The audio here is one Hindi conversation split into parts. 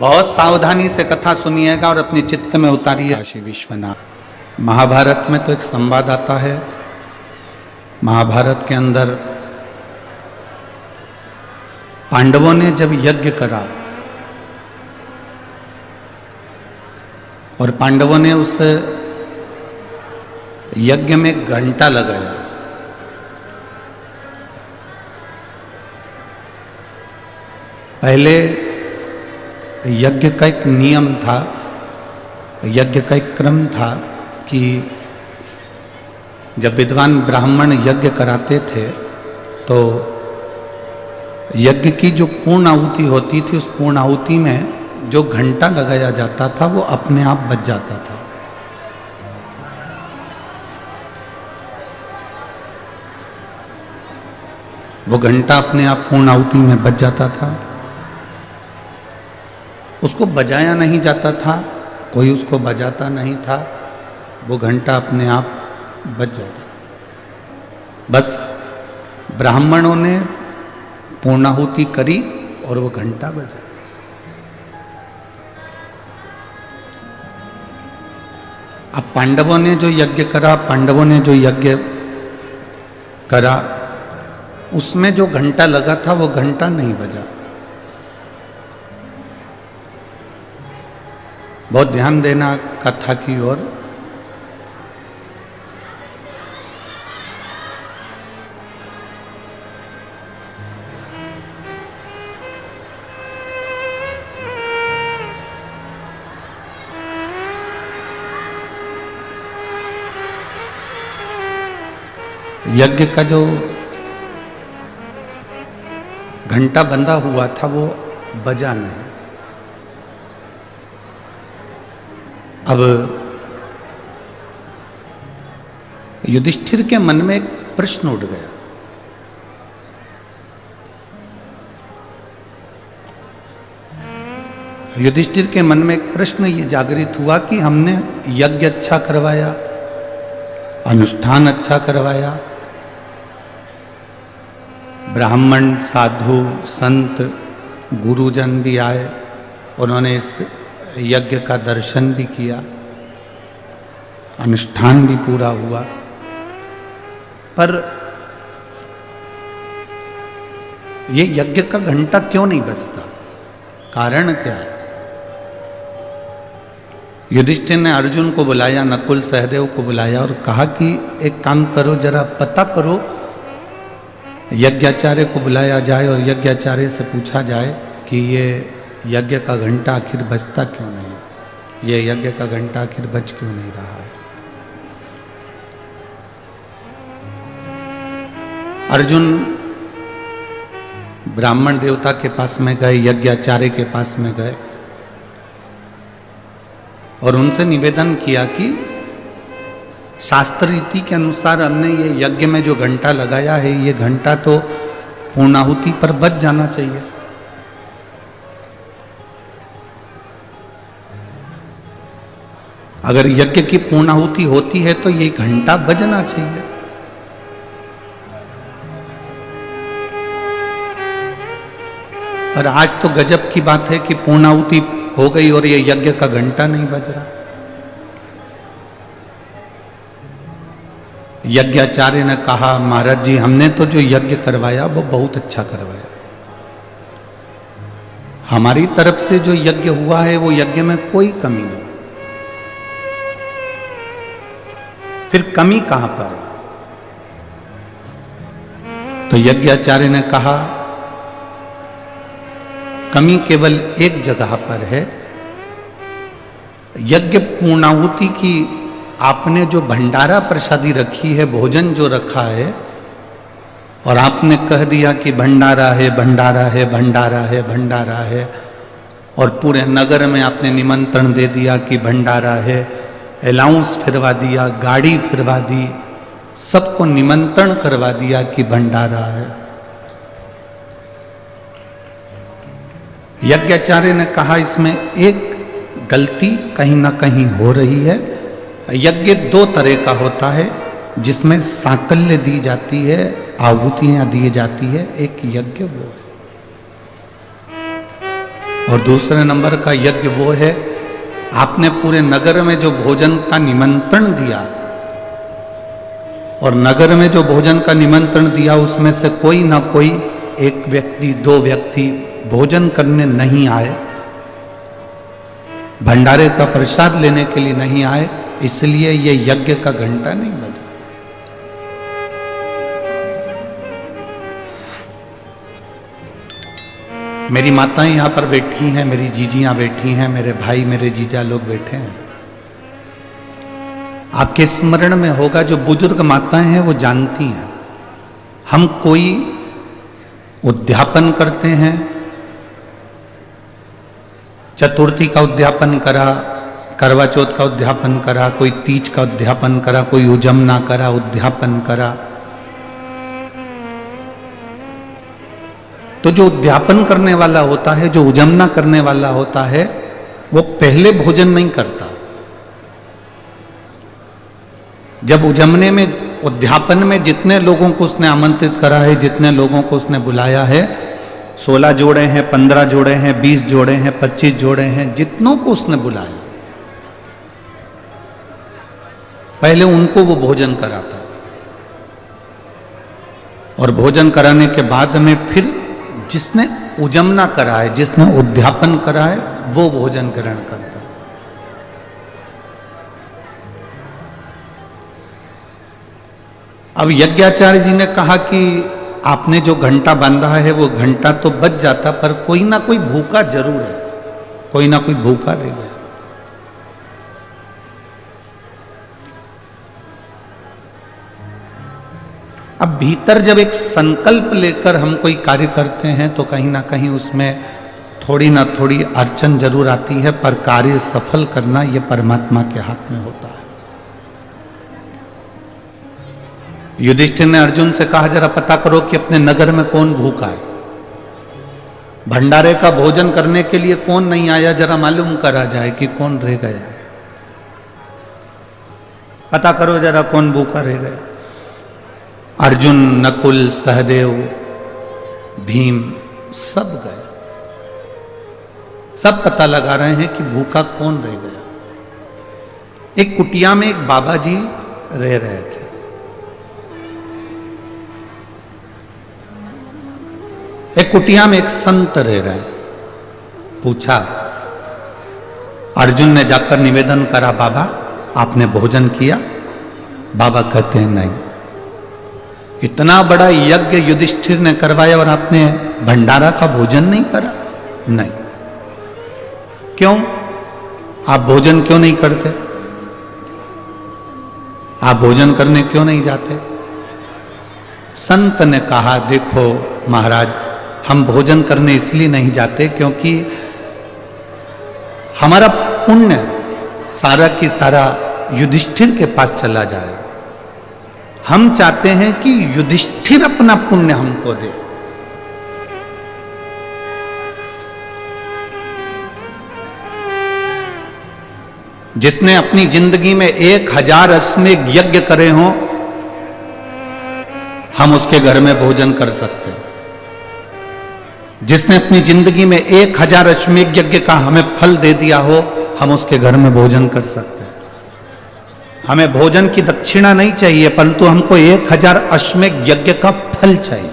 बहुत सावधानी से कथा सुनिएगा और अपने चित्त में उतारिए। काशी विश्वनाथ। महाभारत में तो एक संवाद आता है। महाभारत के अंदर पांडवों ने जब यज्ञ करा और पांडवों ने उस यज्ञ में घंटा लगाया। पहले यज्ञ का एक नियम था, यज्ञ का एक क्रम था कि जब विद्वान ब्राह्मण यज्ञ कराते थे तो यज्ञ की जो पूर्ण आहुति होती थी, उस पूर्ण आहुति में जो घंटा लगाया जाता था वो अपने आप बज जाता था। वो घंटा अपने आप पूर्ण आहुति में बज जाता था। उसको बजाया नहीं जाता था, कोई उसको बजाता नहीं था, वो घंटा अपने आप बज जाता था। बस ब्राह्मणों ने पूर्णाहुति करी और वो घंटा बजा। अब पांडवों ने जो यज्ञ करा, उसमें जो घंटा लगा था वो घंटा नहीं बजा। बहुत ध्यान देना कथा की ओर। यज्ञ का जो घंटा बंधा हुआ था वो बजा नहीं। अब युधिष्ठिर के मन में एक प्रश्न उठ गया। युधिष्ठिर के मन में एक प्रश्न ये जागृत हुआ कि हमने यज्ञ अच्छा करवाया, अनुष्ठान अच्छा करवाया, ब्राह्मण, साधु, संत, गुरुजन भी आए, उन्होंने इस यज्ञ का दर्शन भी किया, अनुष्ठान भी पूरा हुआ, पर ये यज्ञ का घंटा क्यों नहीं बजता? कारण क्या है? युधिष्ठिर ने अर्जुन को बुलाया, नकुल सहदेव को बुलाया और कहा कि एक काम करो, जरा पता करो, यज्ञाचार्य को बुलाया जाए और यज्ञाचार्य से पूछा जाए कि ये यज्ञ का घंटा आखिर बजता क्यों नहीं, ये यज्ञ का घंटा आखिर बज क्यों नहीं रहा है। अर्जुन ब्राह्मण देवता के पास में गए, यज्ञाचार्य के पास में गए और उनसे निवेदन किया कि शास्त्र रीति के अनुसार हमने ये यज्ञ में जो घंटा लगाया है, ये घंटा तो पूर्णाहुति पर बज जाना चाहिए। अगर यज्ञ की पूर्णाहुति होती है तो ये घंटा बजना चाहिए। पर आज तो गजब की बात है कि पूर्णाहुति हो गई और ये यज्ञ का घंटा नहीं बज रहा। यज्ञाचार्य ने कहा, महाराज जी, हमने तो जो यज्ञ करवाया वो बहुत अच्छा करवाया। हमारी तरफ से जो यज्ञ हुआ है वो यज्ञ में कोई कमी नहीं। फिर कमी कहां पर है? तो यज्ञाचार्य ने कहा, कमी केवल एक जगह पर है। यज्ञ पूर्णाहुति की आपने जो भंडारा प्रसादी रखी है, भोजन जो रखा है, और आपने कह दिया कि भंडारा है, भंडारा है, भंडारा है, भंडारा है, और पूरे नगर में आपने निमंत्रण दे दिया कि भंडारा है, अलाउंस फिरवा दिया, गाड़ी फिरवा दी, सबको निमंत्रण करवा दिया कि भंडारा है। यज्ञाचार्य ने कहा, इसमें एक गलती कहीं ना कहीं हो रही है। यज्ञ दो तरह का होता है, जिसमें साकल्य दी जाती है, आहुतियां दी जाती है। एक यज्ञ वो है और दूसरे नंबर का यज्ञ वो है, आपने पूरे नगर में जो भोजन का निमंत्रण दिया, और नगर में जो भोजन का निमंत्रण दिया उसमें से कोई ना कोई एक व्यक्ति, दो व्यक्ति भोजन करने नहीं आए, भंडारे का प्रसाद लेने के लिए नहीं आए, इसलिए ये यज्ञ का घंटा नहीं बजा। मेरी माताएं यहां पर बैठी हैं, मेरी जीजियां बैठी हैं, मेरे भाई, मेरे जीजा लोग बैठे हैं। आपके स्मरण में होगा, जो बुजुर्ग माताएं हैं वो जानती हैं, हम कोई उद्यापन करते हैं, चतुर्थी का उद्यापन करा, करवा चौथ का उद्यापन करा, कोई तीज का उद्यापन करा, कोई उजमना करा, उद्यापन करा, तो जो उद्यापन करने वाला होता है, जो उजमना करने वाला होता है, वो पहले भोजन नहीं करता। जब उजमने में, उद्यापन में जितने लोगों को उसने आमंत्रित करा है, जितने लोगों को उसने बुलाया है, 16 जोड़े हैं, 15 जोड़े हैं, 20 जोड़े हैं, 25 जोड़े हैं, जितनों को उसने बुलाया, पहले उनको वो भोजन कराता, और भोजन कराने के बाद में फिर जिसने उजमना करा है, जिसने उद्यापन करा है, वो भोजन ग्रहण करता। अब यज्ञाचार्य जी ने कहा कि आपने जो घंटा बांधा है वो घंटा तो बज जाता, पर कोई ना कोई भूखा जरूर है, कोई ना कोई भूखा रह गया। अब भीतर जब एक संकल्प लेकर हम कोई कार्य करते हैं तो कहीं ना कहीं उसमें थोड़ी ना थोड़ी अड़चन जरूर आती है, पर कार्य सफल करना यह परमात्मा के हाथ में होता है। युधिष्ठिर ने अर्जुन से कहा, जरा पता करो कि अपने नगर में कौन भूखा है, भंडारे का भोजन करने के लिए कौन नहीं आया, जरा मालूम करा जाए कि कौन रह गया, पता करो जरा कौन भूखा रह गया। अर्जुन, नकुल, सहदेव, भीम सब गए, सब पता लगा रहे हैं कि भूखा कौन रह गया। एक कुटिया में एक बाबा जी रह रहे थे। एक कुटिया में एक संत रह रहे। पूछा, अर्जुन ने जाकर निवेदन करा, बाबा आपने भोजन किया? बाबा कहते हैं नहीं। इतना बड़ा यज्ञ युधिष्ठिर ने करवाया और आपने भंडारा का भोजन नहीं करा? नहीं। क्यों? आप भोजन क्यों नहीं करते? आप भोजन करने क्यों नहीं जाते? संत ने कहा, देखो महाराज, हम भोजन करने इसलिए नहीं जाते क्योंकि हमारा पुण्य सारा की सारा युधिष्ठिर के पास चला जाए। हम चाहते हैं कि युधिष्ठिर अपना पुण्य हमको दे। जिसने अपनी जिंदगी में 1000 अश्वमेध यज्ञ करे हों, हम उसके घर में भोजन कर सकते हैं। जिसने अपनी जिंदगी में 1000 अश्वमेध यज्ञ का हमें फल दे दिया हो, हम उसके घर में भोजन कर सकते हैं। हमें भोजन की दक्षिणा नहीं चाहिए, परंतु हमको 1000 अश्वमेध यज्ञ का फल चाहिए।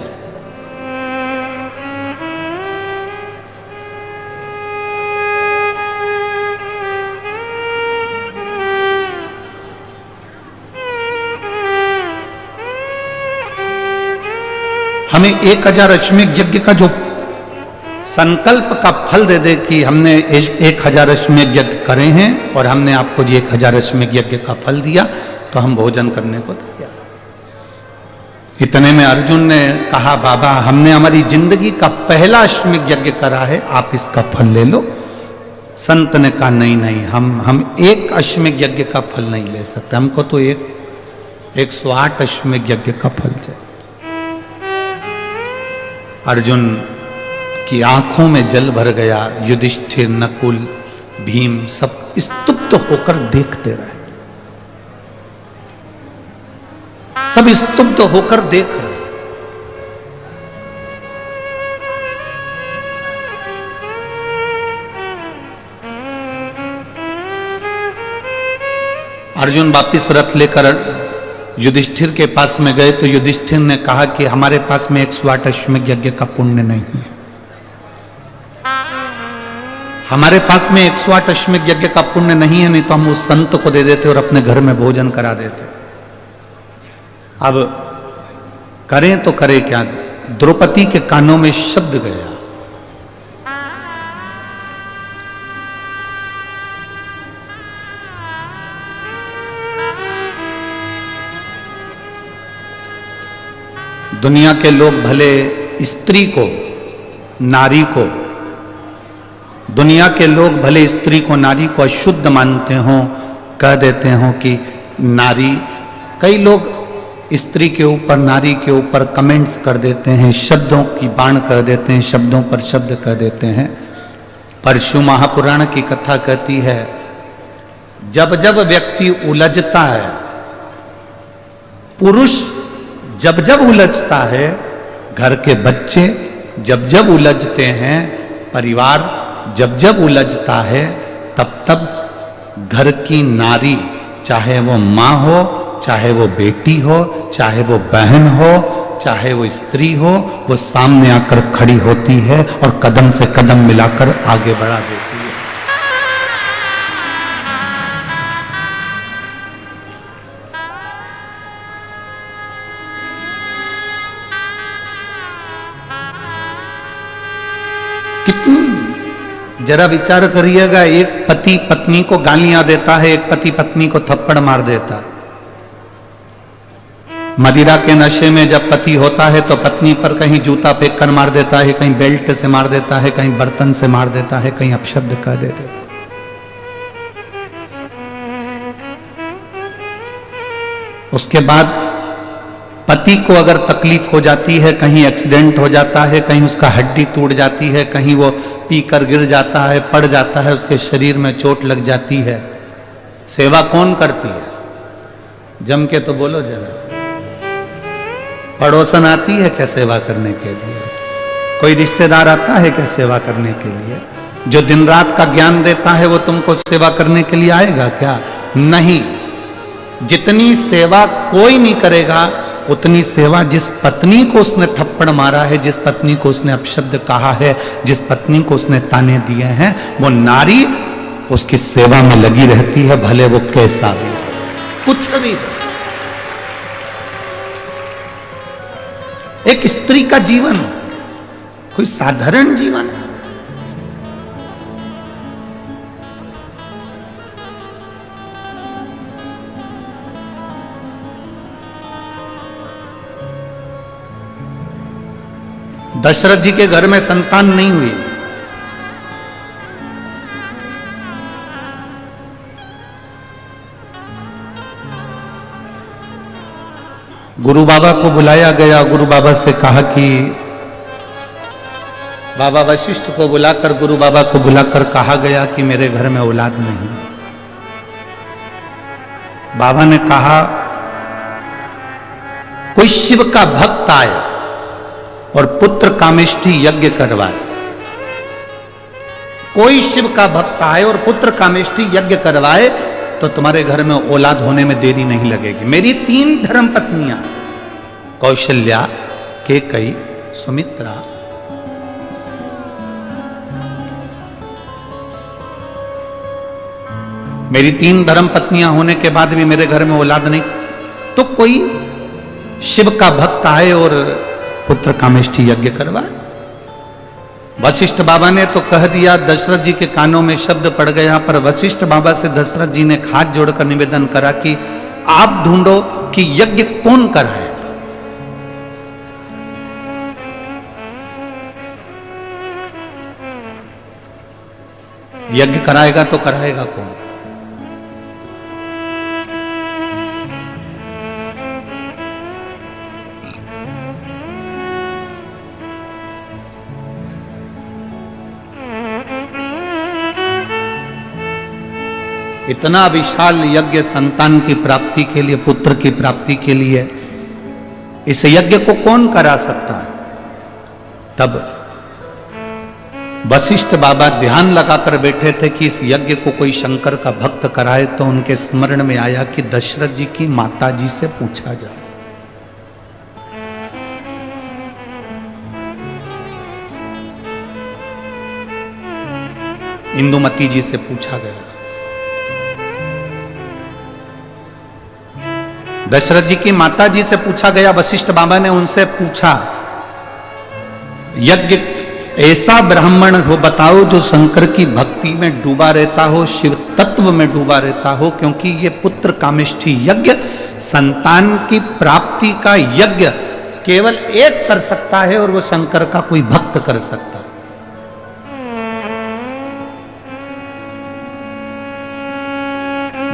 हमें 1000 अश्वमेध यज्ञ का जो संकल्प का फल दे दे कि हमने 1000 अश्वमेध यज्ञ करे हैं और हमने आपको जी 1000 अश्वमेध यज्ञ का फल दिया, तो हम भोजन करने को तैयार। इतने में अर्जुन ने कहा, बाबा हमने हमारी जिंदगी का पहला अश्वमेध यज्ञ करा है, आप इसका फल ले लो। संत ने कहा, नहीं नहीं, हम एक अश्वमेध यज्ञ का फल नहीं ले सकते, हमको तो 108 अश्वमेध यज्ञ का फल चाहिए। अर्जुन की आंखों में जल भर गया। युधिष्ठिर, नकुल, भीम सब स्तुप्त होकर देखते रहे, सब स्तुप्त होकर देख रहे। अर्जुन वापिस रथ लेकर युधिष्ठिर के पास में गए तो युधिष्ठिर ने कहा कि हमारे पास में 108 अश्वमेध यज्ञ का पुण्य नहीं है, हमारे पास में 108 अश्वमेध यज्ञ का पुण्य नहीं है, नहीं तो हम उस संत को दे देते और अपने घर में भोजन करा देते। अब करें तो करें क्या? द्रौपदी के कानों में शब्द गया, दुनिया के लोग भले स्त्री को, नारी को, दुनिया के लोग भले स्त्री को, नारी को अशुद्ध मानते हों, कह देते हों कि नारी, कई लोग स्त्री के ऊपर, नारी के ऊपर कमेंट्स कर देते हैं, शब्दों की बाण कर देते हैं, शब्दों पर शब्द कर देते हैं। पर शिव महापुराण की कथा कहती है, जब जब व्यक्ति उलझता है, पुरुष जब जब उलझता है, घर के बच्चे जब जब उलझते हैं, परिवार जब जब उलझता है, तब तब घर की नारी, चाहे वो माँ हो, चाहे वो बेटी हो, चाहे वो बहन हो, चाहे वो स्त्री हो, वो सामने आकर खड़ी होती है और कदम से कदम मिलाकर आगे बढ़ा देती है। जरा विचार करिएगा, एक पति पत्नी को गालियां देता है, एक पति पत्नी को थप्पड़ मार देता है। मदिरा के नशे में जब पति होता है तो पत्नी पर कहीं जूता फेंक कर मार देता है, कहीं बेल्ट से मार देता है, कहीं बर्तन से मार देता है, कहीं अपशब्द कह देता है। उसके बाद पति को अगर तकलीफ हो जाती है, कहीं एक्सीडेंट हो जाता है, कहीं उसका हड्डी टूट जाती है, कहीं वो पीकर गिर जाता है, पड़ जाता है, उसके शरीर में चोट लग जाती है, सेवा कौन करती है? जम के तो बोलो जरा। पड़ोसन आती है क्या सेवा करने के लिए? कोई रिश्तेदार आता है क्या सेवा करने के लिए? जो दिन रात का ज्ञान देता है वो तुमको सेवा करने के लिए आएगा क्या? नहीं। जितनी सेवा कोई नहीं करेगा, उतनी सेवा जिस पत्नी को उसने थप्पड़ मारा है, जिस पत्नी को उसने अपशब्द कहा है, जिस पत्नी को उसने ताने दिए हैं, वो नारी उसकी सेवा में लगी रहती है, भले वो कैसा भी, कुछ भी। एक स्त्री का जीवन कोई साधारण जीवन है? दशरथ जी के घर में संतान नहीं हुई, गुरु बाबा को बुलाया गया। गुरु बाबा से कहा कि बाबा वशिष्ठ को बुलाकर, गुरु बाबा को बुलाकर कहा गया कि मेरे घर में औलाद नहीं। बाबा ने कहा कोई शिव का भक्त आए और पुत्र कामेष्ठी यज्ञ करवाए, कोई शिव का भक्त आए और पुत्र कामेष्ठी यज्ञ करवाए तो तुम्हारे घर में औलाद होने में देरी नहीं लगेगी। मेरी 3 धर्म पत्नियां, कौशल्या, केकई, सुमित्रा, मेरी 3 धर्म पत्नियां होने के बाद भी मेरे घर में औलाद नहीं, तो कोई शिव का भक्त आए और पुत्र कामेष्ठी यज्ञ करवाए। वशिष्ठ बाबा ने तो कह दिया, दशरथ जी के कानों में शब्द पड़ गया, पर वशिष्ठ बाबा से दशरथ जी ने हाथ जोड़कर निवेदन करा कि आप ढूंढो कि यज्ञ कौन कराएगा। यज्ञ कराएगा तो कराएगा कौन? इतना विशाल यज्ञ संतान की प्राप्ति के लिए, पुत्र की प्राप्ति के लिए, इस यज्ञ को कौन करा सकता है? तब वशिष्ठ बाबा ध्यान लगाकर बैठे थे कि इस यज्ञ को कोई शंकर का भक्त कराए, तो उनके स्मरण में आया कि दशरथ जी की माता जी से पूछा जाए। इंदुमती जी से पूछा गया। दशरथ जी की माता जी से पूछा गया। वशिष्ठ बाबा ने उनसे पूछा, यज्ञ ऐसा ब्राह्मण हो बताओ जो शंकर की भक्ति में डूबा रहता हो, शिव तत्व में डूबा रहता हो, क्योंकि ये पुत्र कामेष्ठी यज्ञ, संतान की प्राप्ति का यज्ञ केवल एक कर सकता है और वो शंकर का कोई भक्त कर सकता है।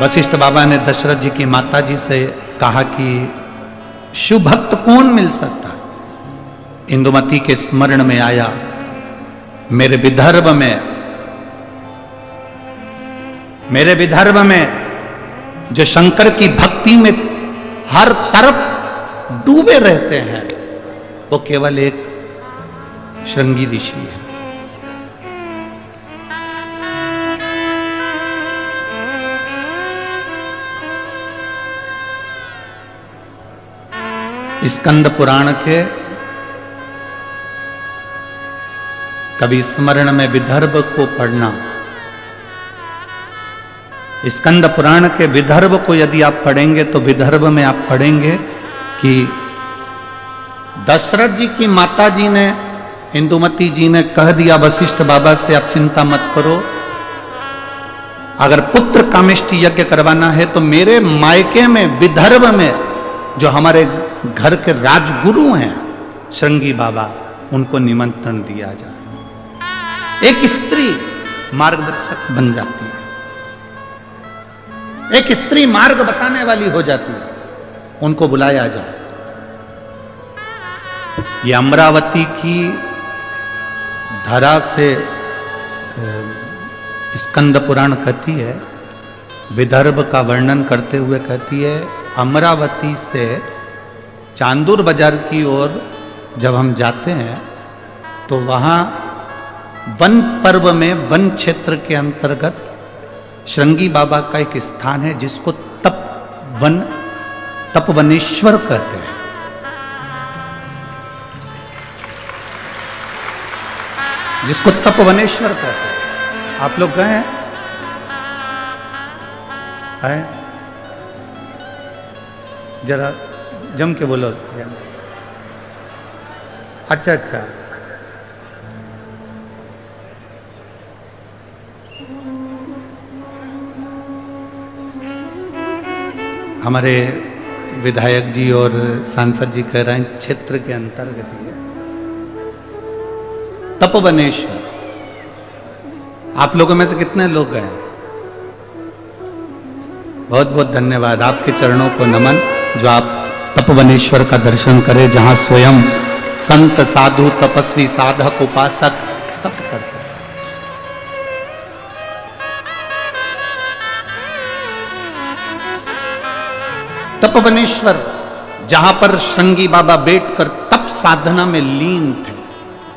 वशिष्ठ बाबा ने दशरथ जी की माता जी से कहा कि शिव भक्त कौन मिल सकता है? इंदुमती के स्मरण में आया, मेरे विदर्भ में जो शंकर की भक्ति में हर तरफ डूबे रहते हैं, वो केवल एक श्रृंगी ऋषि है। स्कंद पुराण के कभी स्मरण में विदर्भ को पढ़ना, स्कंद पुराण के विदर्भ को यदि आप पढ़ेंगे तो विदर्भ में आप पढ़ेंगे कि दशरथ जी की माता जी ने, इंदुमती जी ने कह दिया वशिष्ठ बाबा से, आप चिंता मत करो, अगर पुत्र कामेष्ठी यज्ञ करवाना है तो मेरे मायके में विदर्भ में जो हमारे घर के राजगुरु हैं श्रृंगी बाबा, उनको निमंत्रण दिया जाए। एक स्त्री मार्गदर्शक बन जाती है, एक स्त्री मार्ग बताने वाली हो जाती है, उनको बुलाया जाए। ये अमरावती की धरा से स्कंद पुराण कहती है, विदर्भ का वर्णन करते हुए कहती है, अमरावती से चांदूर बाजार की ओर जब हम जाते हैं तो वहाँ वन पर्व में वन क्षेत्र के अंतर्गत श्रृंगी बाबा का एक स्थान है जिसको तपवनेश्वर कहते हैं। जिसको तपवनेश्वर कहते हैं। आप लोग गए हैं? जरा जम के बोलो। अच्छा, हमारे विधायक जी और सांसद जी कह रहे हैं क्षेत्र के अंतर्गत ही है तपवनेश्वर। आप लोगों में से कितने लोग गए? बहुत बहुत धन्यवाद, आपके चरणों को नमन जो आप तपवनेश्वर का दर्शन करें, जहां स्वयं संत साधु तपस्वी साधक उपासक तप करते हैं। तपवनेश्वर, जहां पर श्रृंगी बाबा बैठकर तप साधना में लीन थे,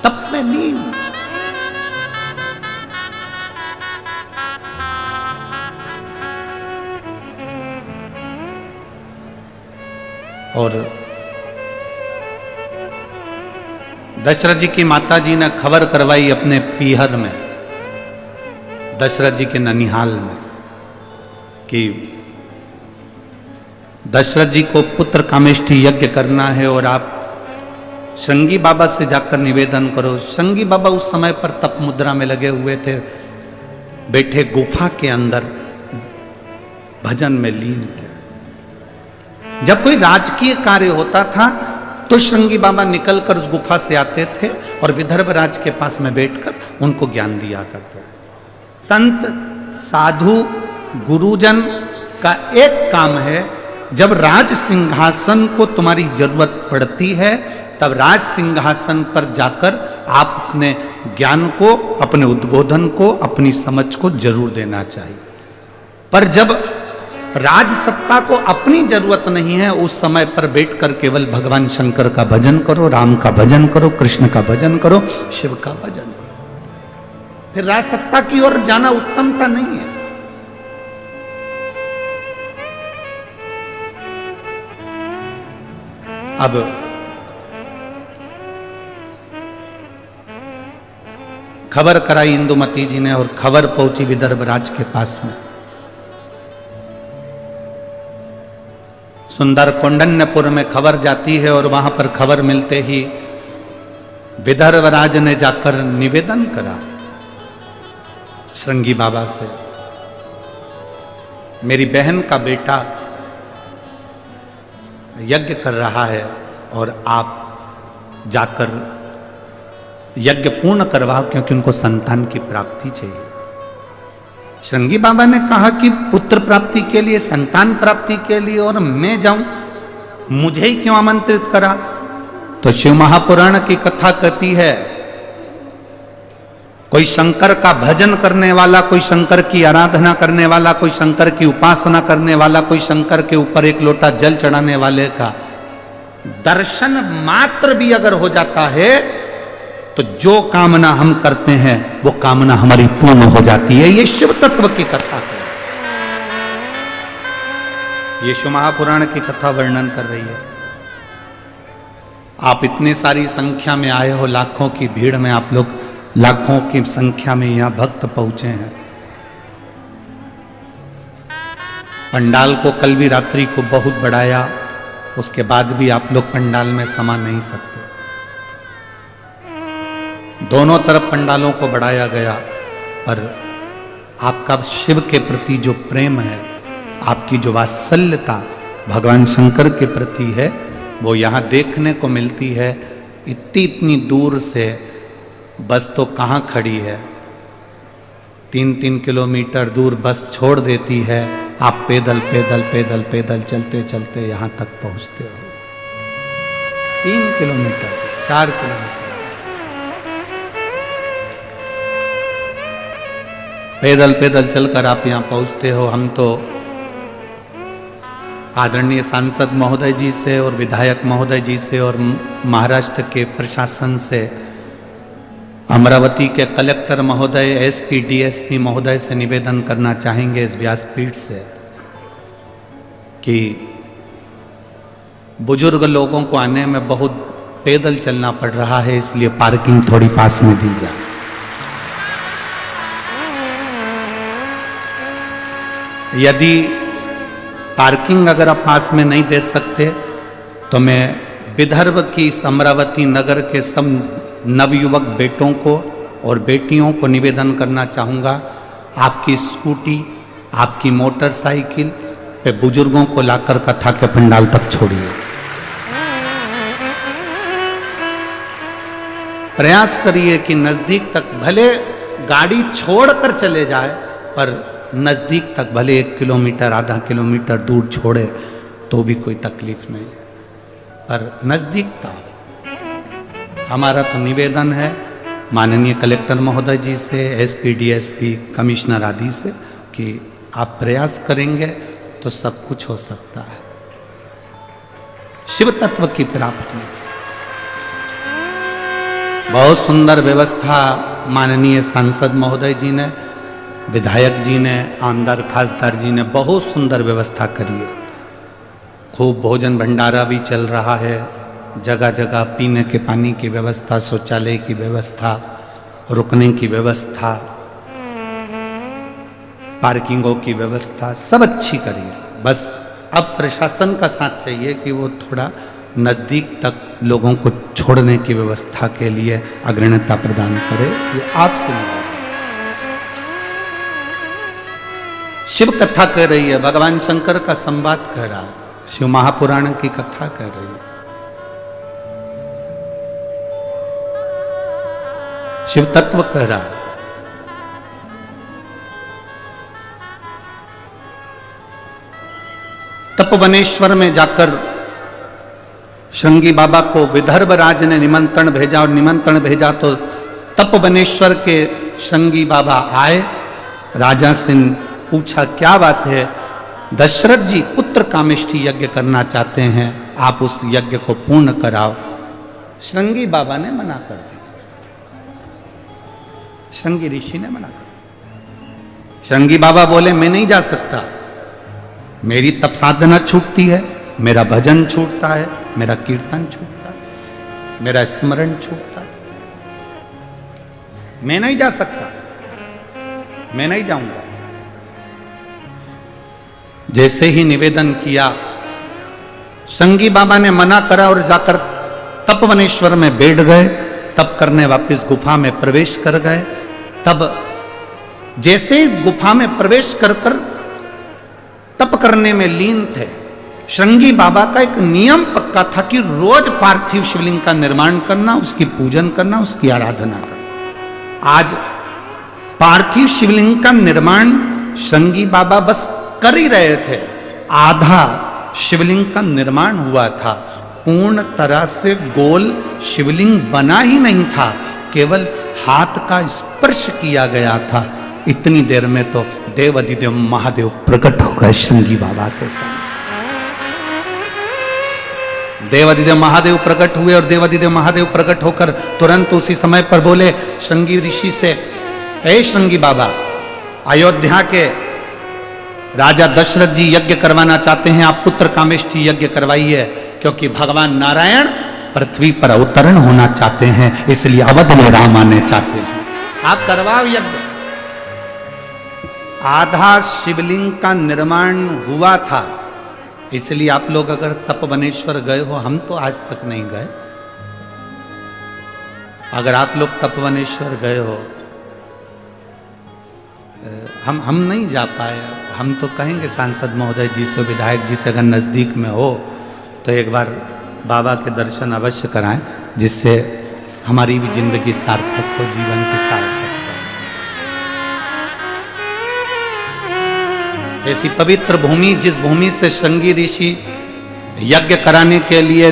तप में लीन। और दशरथ जी की माता जी ने खबर करवाई अपने पीहर में, दशरथ जी के ननिहाल में, कि दशरथ जी को पुत्र कामेष्ठी यज्ञ करना है और आप श्रृंगी बाबा से जाकर निवेदन करो। श्रृंगी बाबा उस समय पर तप मुद्रा में लगे हुए थे, बैठे गुफा के अंदर भजन में लीन थे। जब कोई राजकीय कार्य होता था तो श्रृंगी बाबा निकलकर उस गुफा से आते थे और विदर्भ राज के पास में बैठकर उनको ज्ञान दिया करते। संत साधु गुरुजन का एक काम है, जब राज सिंहासन को तुम्हारी जरूरत पड़ती है तब राज सिंहासन पर जाकर आप अपने ज्ञान को, अपने उद्बोधन को, अपनी समझ को जरूर देना चाहिए। पर जब राज सत्ता को अपनी जरूरत नहीं है, उस समय पर बैठकर केवल भगवान शंकर का भजन करो, राम का भजन करो, कृष्ण का भजन करो, शिव का भजन करो। फिर राजसत्ता की ओर जाना उत्तमता नहीं है। अब खबर कराई इंदुमती जी ने और खबर पहुंची विदर्भ राज के पास में। सुंदर कौंडन्यपुर में खबर जाती है और वहां पर खबर मिलते ही विदर्भ राज ने जाकर निवेदन करा श्रृंगी बाबा से, मेरी बहन का बेटा यज्ञ कर रहा है और आप जाकर यज्ञ पूर्ण करवाओ, क्योंकि उनको संतान की प्राप्ति चाहिए। श्रृंगी बाबा ने कहा कि पुत्र प्राप्ति के लिए, संतान प्राप्ति के लिए, और मैं जाऊं, मुझे ही क्यों आमंत्रित करा? तो शिव महापुराण की कथा कहती है, कोई शंकर का भजन करने वाला, कोई शंकर की आराधना करने वाला, कोई शंकर की उपासना करने वाला, कोई शंकर के ऊपर एक लोटा जल चढ़ाने वाले का दर्शन मात्र भी अगर हो जाता है तो जो कामना हम करते हैं वो कामना हमारी पूर्ण हो जाती है। ये शिव तत्व की कथा है, ये शिव महापुराण की कथा वर्णन कर रही है। आप इतनी सारी संख्या में आए हो, लाखों की भीड़ में आप लोग लाखों की संख्या में यहां भक्त पहुंचे हैं। पंडाल को कल भी रात्रि को बहुत बढ़ाया, उसके बाद भी आप लोग पंडाल में समा नहीं सकते। दोनों तरफ पंडालों को बढ़ाया गया, पर आपका शिव के प्रति जो प्रेम है, आपकी जो वात्सल्यता भगवान शंकर के प्रति है, वो यहाँ देखने को मिलती है। इतनी दूर से बस तो कहाँ खड़ी है, 3-3 किलोमीटर दूर बस छोड़ देती है, आप पैदल पैदल पैदल पैदल चलते चलते यहाँ तक पहुँचते हो। 3 किलोमीटर 4 किलोमीटर पैदल पैदल चलकर आप यहाँ पहुँचते हो। हम तो आदरणीय सांसद महोदय जी से और विधायक महोदय जी से और महाराष्ट्र के प्रशासन से, अमरावती के कलेक्टर महोदय, एसपी डीएसपी महोदय से निवेदन करना चाहेंगे इस व्यासपीठ से कि बुजुर्ग लोगों को आने में बहुत पैदल चलना पड़ रहा है, इसलिए पार्किंग थोड़ी पास में दी जाए। यदि पार्किंग अगर आप पास में नहीं दे सकते तो मैं विदर्भ की अमरावती नगर के सब नवयुवक बेटों को और बेटियों को निवेदन करना चाहूँगा, आपकी स्कूटी, आपकी मोटरसाइकिल पे बुजुर्गों को लाकर कथा के पंडाल तक छोड़िए। प्रयास करिए कि नज़दीक तक, भले गाड़ी छोड़कर चले जाए, पर नज़दीक तक भले 1 किलोमीटर आधा किलोमीटर दूर छोड़े तो भी कोई तकलीफ नहीं है, पर नज़दीक था। हमारा तो निवेदन है माननीय कलेक्टर महोदय जी से, एसपी डीएसपी कमिश्नर आदि से, कि आप प्रयास करेंगे तो सब कुछ हो सकता है। शिव तत्व की प्राप्ति, बहुत सुंदर व्यवस्था माननीय सांसद महोदय जी ने, विधायक जी ने, आमदार खासदार जी ने बहुत सुंदर व्यवस्था करी है। खूब भोजन भंडारा भी चल रहा है, जगह जगह पीने के पानी की व्यवस्था, शौचालय की व्यवस्था, रुकने की व्यवस्था, पार्किंगों की व्यवस्था, सब अच्छी करी है। बस अब प्रशासन का साथ चाहिए कि वो थोड़ा नज़दीक तक लोगों को छोड़ने की व्यवस्था के लिए अग्रणता प्रदान करे। ये आपसे नहीं, शिव कथा कह रही है, भगवान शंकर का संवाद कह रहा है, शिव महापुराण की कथा कह रही है। शिव तत्व कह रहा है। तपोवनेश्वर में जाकर श्रृंगी बाबा को विदर्भ राज ने निमंत्रण भेजा, और निमंत्रण भेजा तो तपोवनेश्वर के श्रृंगी बाबा आए। राजा से पूछा क्या बात है? दशरथ जी पुत्र कामेष्ठी यज्ञ करना चाहते हैं, आप उस यज्ञ को पूर्ण कराओ। श्रृंगी बाबा ने मना कर दिया। श्रृंगी ऋषि ने मना कर। श्रृंगी बाबा बोले मैं नहीं जा सकता, मेरी तप साधना छूटती है, मेरा भजन छूटता है, मेरा कीर्तन छूटता है, मेरा स्मरण छूटता है, मैं नहीं जा सकता, मैं नहीं जाऊंगा। जैसे ही निवेदन किया, श्रृंगी बाबा ने मना करा और जाकर तपवनेश्वर में बैठ गए। तप करने वापस गुफा में प्रवेश कर गए। तब जैसे गुफा में प्रवेश कर तप करने में लीन थे, श्रृंगी बाबा का एक नियम पक्का था कि रोज पार्थिव शिवलिंग का निर्माण करना, उसकी पूजन करना, उसकी आराधना करना। आज पार्थिव शिवलिंग का निर्माण श्रृंगी बाबा बस कर ही रहे थे, आधा शिवलिंग का निर्माण हुआ था। पूर्ण तरह से गोल शिवलिंग बना ही नहीं था, केवल हाथ का स्पर्श किया गया था। इतनी देर में तो देव अधिदेव महादेव प्रकट हो गए श्रृंगी बाबा के साथ। देव अधिदेव महादेव प्रकट हुए और देव अधिदेव महादेव प्रकट होकर तुरंत उसी समय पर बोले श्रृंगी ऋषि से, हे श्रृंगी बाबा, अयोध्या के राजा दशरथ जी यज्ञ करवाना चाहते हैं, आप पुत्र कामेष्टि यज्ञ करवाइए, क्योंकि भगवान नारायण पृथ्वी पर अवतरण होना चाहते हैं, इसलिए अवध में राम आने चाहते हैं, आप करवाओ यज्ञ। आधा शिवलिंग का निर्माण हुआ था, इसलिए आप लोग अगर तपवनेश्वर गए हो, हम तो आज तक नहीं गए, अगर आप लोग तपवनेश्वर गए हो, हम नहीं जा पाए। हम तो कहेंगे सांसद महोदय जी से, विधायक जी से, अगर नज़दीक में हो तो एक बार बाबा के दर्शन अवश्य कराएं, जिससे हमारी भी जिंदगी सार्थक हो, जीवन की सार्थक हो। ऐसी पवित्र भूमि, जिस भूमि से श्रृंगी ऋषि यज्ञ कराने के लिए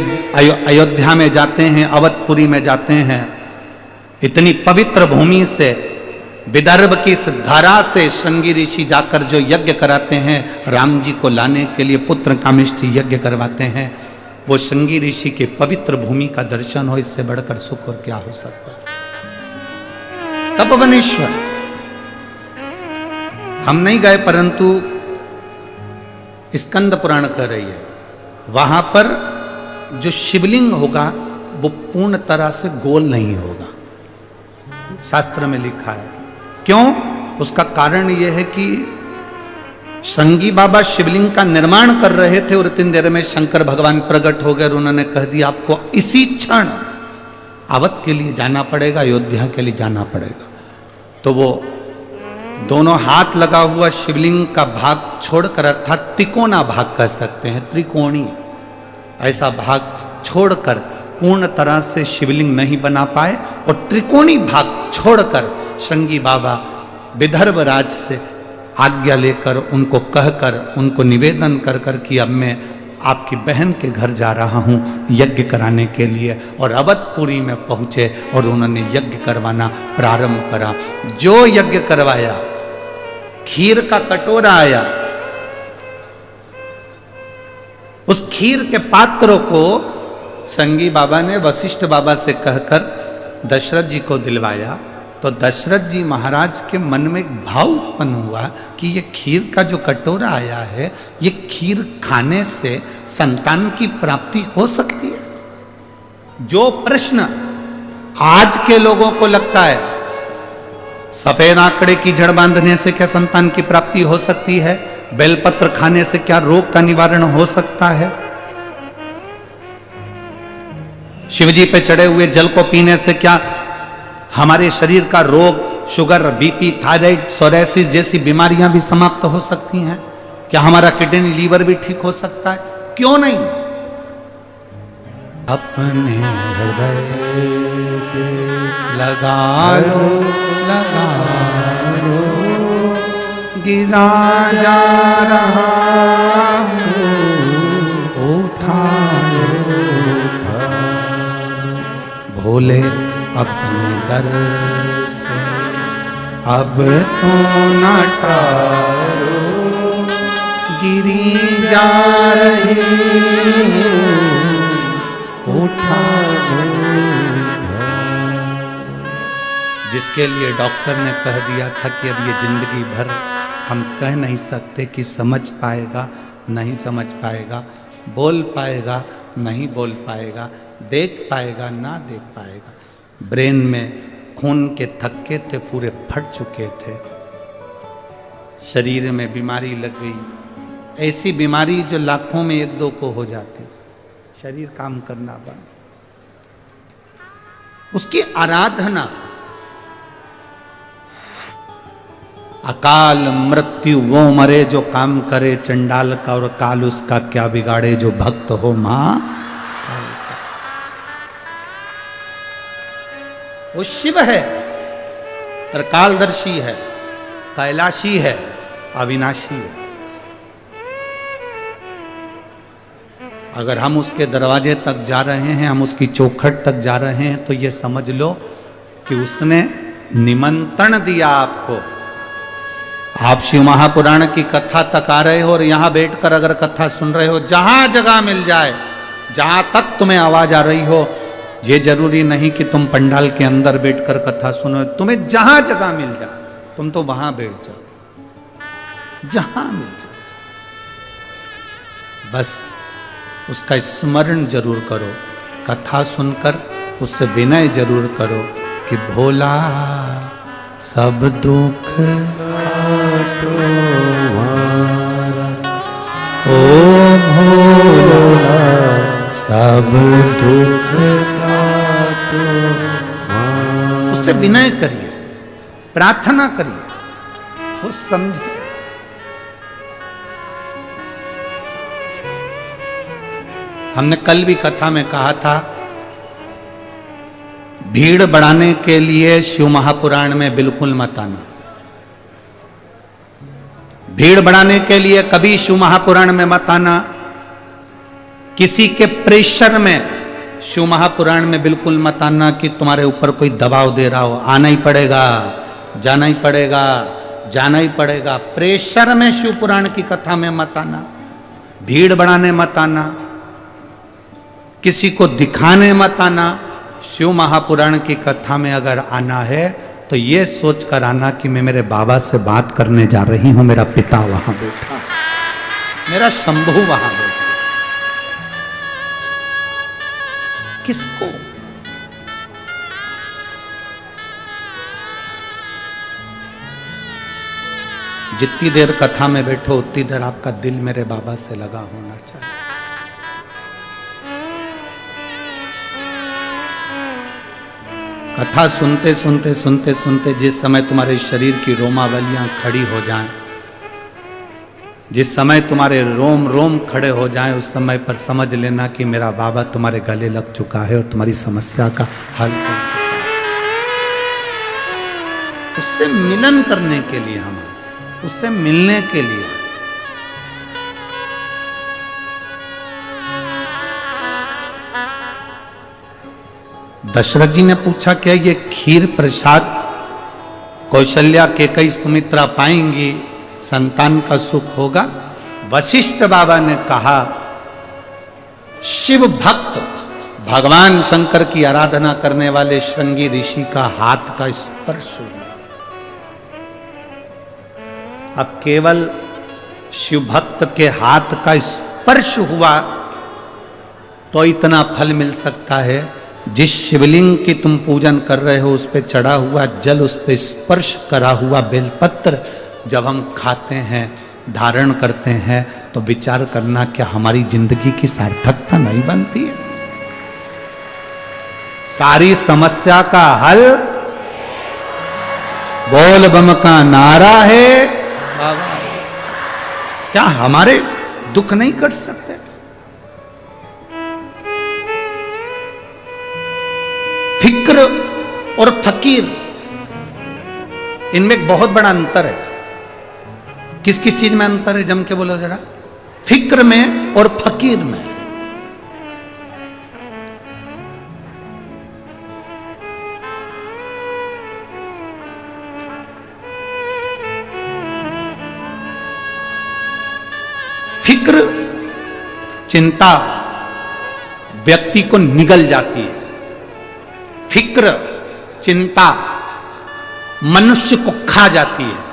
अयोध्या में जाते हैं, अवधपुरी में जाते हैं, इतनी पवित्र भूमि से, विदर्भ की इस धारा से श्रृंगी ऋषि जाकर जो यज्ञ कराते हैं, राम जी को लाने के लिए पुत्र कामेष्टि यज्ञ करवाते हैं, वो श्रृंगी ऋषि के पवित्र भूमि का दर्शन हो, इससे बढ़कर सुख और क्या हो सकता है। तपवनेश्वर हम नहीं गए, परंतु स्कंद पुराण कह रही है, वहां पर जो शिवलिंग होगा वो पूर्ण तरह से गोल नहीं होगा, शास्त्र में लिखा है। क्यों? उसका कारण यह है कि श्रृंगी बाबा शिवलिंग का निर्माण कर रहे थे और इतनी देर में शंकर भगवान प्रकट हो गए और उन्होंने कह दिया आपको इसी क्षण अवध के लिए जाना पड़ेगा, अयोध्या के लिए जाना पड़ेगा। तो वो दोनों हाथ लगा हुआ शिवलिंग का भाग छोड़कर, अर्थात त्रिकोणा भाग कह सकते हैं, त्रिकोणी ऐसा भाग छोड़कर पूर्ण तरह से शिवलिंग नहीं बना पाए, और त्रिकोणी भाग छोड़कर श्रृंगी बाबा विदर्भ राज से आज्ञा लेकर, उनको कहकर, उनको निवेदन कर कर कि अब मैं आपकी बहन के घर जा रहा हूँ यज्ञ कराने के लिए, और अवधपुरी में पहुँचे और उन्होंने यज्ञ करवाना प्रारंभ करा। जो यज्ञ करवाया, खीर का कटोरा आया, उस खीर के पात्रों को श्रृंगी बाबा ने वशिष्ठ बाबा से कहकर दशरथ जी को दिलवाया। तो दशरथ जी महाराज के मन में एक भाव उत्पन्न हुआ कि ये खीर का जो कटोरा आया है, ये खीर खाने से संतान की प्राप्ति हो सकती है। जो प्रश्न आज के लोगों को लगता है, सफेद आंकड़े की जड़ बांधने से क्या संतान की प्राप्ति हो सकती है, बेलपत्र खाने से क्या रोग का निवारण हो सकता है, शिवजी पे चढ़े हुए जल को पीने से क्या हमारे शरीर का रोग, शुगर, बीपी, थायराइड, सोरेसिस जैसी बीमारियां भी समाप्त हो सकती हैं, क्या हमारा किडनी, लीवर भी ठीक हो सकता है? क्यों नहीं? अपने हृदय से लगा लो, लगा लो, गिरा जा रहा उठा लो, भोले अपने दर से अब तो न टारो, गिरी जा रही उठा लो। जिसके लिए डॉक्टर ने कह दिया था कि अब ये जिंदगी भर हम कह नहीं सकते कि समझ पाएगा, नहीं समझ पाएगा, बोल पाएगा, नहीं बोल पाएगा, देख पाएगा, ना देख पाएगा। ब्रेन में खून के थक्के थे, पूरे फट चुके थे, शरीर में बीमारी लग गई, ऐसी बीमारी जो लाखों में एक दो को हो जाती, शरीर काम करना बंद। उसकी आराधना, अकाल मृत्यु वो मरे जो काम करे चंडाल का, और काल उसका क्या बिगाड़े जो भक्त हो मां। वो शिव है, त्रिकालदर्शी है, कैलाशी है, अविनाशी है। अगर हम उसके दरवाजे तक जा रहे हैं, हम उसकी चौखट तक जा रहे हैं, तो ये समझ लो कि उसने निमंत्रण दिया आपको। आप शिव महापुराण की कथा तक आ रहे हो और यहां बैठकर अगर कथा सुन रहे हो, जहां जगह मिल जाए, जहां तक तुम्हें आवाज आ रही हो, ये जरूरी नहीं कि तुम पंडाल के अंदर बैठकर कथा सुनो, तुम्हें जहां जगह मिल जाए तुम तो वहां बैठ जाओ, जहां मिल जाए, बस उसका स्मरण जरूर करो। कथा सुनकर उससे विनय जरूर करो कि भोला सब दुख ओ भोला सब दुख उससे विनय करिए, प्रार्थना करिए, वो समझे। हमने कल भी कथा में कहा था, भीड़ बढ़ाने के लिए शिव महापुराण में बिल्कुल मत आना। भीड़ बढ़ाने के लिए कभी शिव महापुराण में मत आना। किसी के प्रेशर में शिव महापुराण में बिल्कुल मत आना कि तुम्हारे ऊपर कोई दबाव दे रहा हो, आना ही पड़ेगा, जाना ही पड़ेगा, जाना ही पड़ेगा। प्रेशर में शिव पुराण की कथा में मत आना, भीड़ बढ़ाने मत आना, किसी को दिखाने मत आना। शिव महापुराण की कथा में अगर आना है तो ये सोच कर आना कि मैं मेरे बाबा से बात करने जा रही हूं, मेरा पिता वहां बैठा, मेरा शंभू वहां बैठा। किसको? जितनी देर कथा में बैठो उतनी देर आपका दिल मेरे बाबा से लगा होना चाहिए। कथा सुनते सुनते सुनते सुनते जिस समय तुम्हारे शरीर की रोमावलियां खड़ी हो जाएं, जिस समय तुम्हारे रोम रोम खड़े हो जाएं, उस समय पर समझ लेना कि मेरा बाबा तुम्हारे गले लग चुका है और तुम्हारी समस्या का हल कर चुका है। उससे मिलन करने के लिए, हम उससे मिलने के लिए। दशरथ जी ने पूछा, क्या ये खीर प्रसाद कौशल्या केकई सुमित्रा पाएंगी, संतान का सुख होगा? वशिष्ठ बाबा ने कहा, शिव भक्त भगवान शंकर की आराधना करने वाले श्रृंगी ऋषि का हाथ का स्पर्श हुआ। अब केवल शिव भक्त के हाथ का स्पर्श हुआ तो इतना फल मिल सकता है। जिस शिवलिंग की तुम पूजन कर रहे हो उस पे चढ़ा हुआ जल, उस पे स्पर्श करा हुआ बेलपत्र जब हम खाते हैं, धारण करते हैं, तो विचार करना क्या हमारी जिंदगी की सार्थकता नहीं बनती है? सारी समस्या का हल बोल बम का नारा है बाबा। क्या हमारे दुख नहीं कट सकते? फिक्र और फकीर, इनमें एक बहुत बड़ा अंतर है। किस किस चीज में अंतर है? जम के बोलो जरा। फिक्र में और फकीर में। फिक्र, चिंता व्यक्ति को निगल जाती है। फिक्र, चिंता मनुष्य को खा जाती है।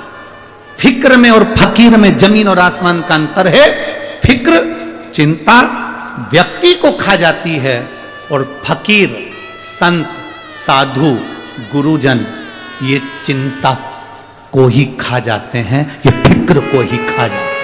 फिक्र में और फकीर में जमीन और आसमान का अंतर है। फिक्र, चिंता व्यक्ति को खा जाती है और फकीर, संत, साधु, गुरुजन ये चिंता को ही खा जाते हैं, ये फिक्र को ही खा जाते हैं।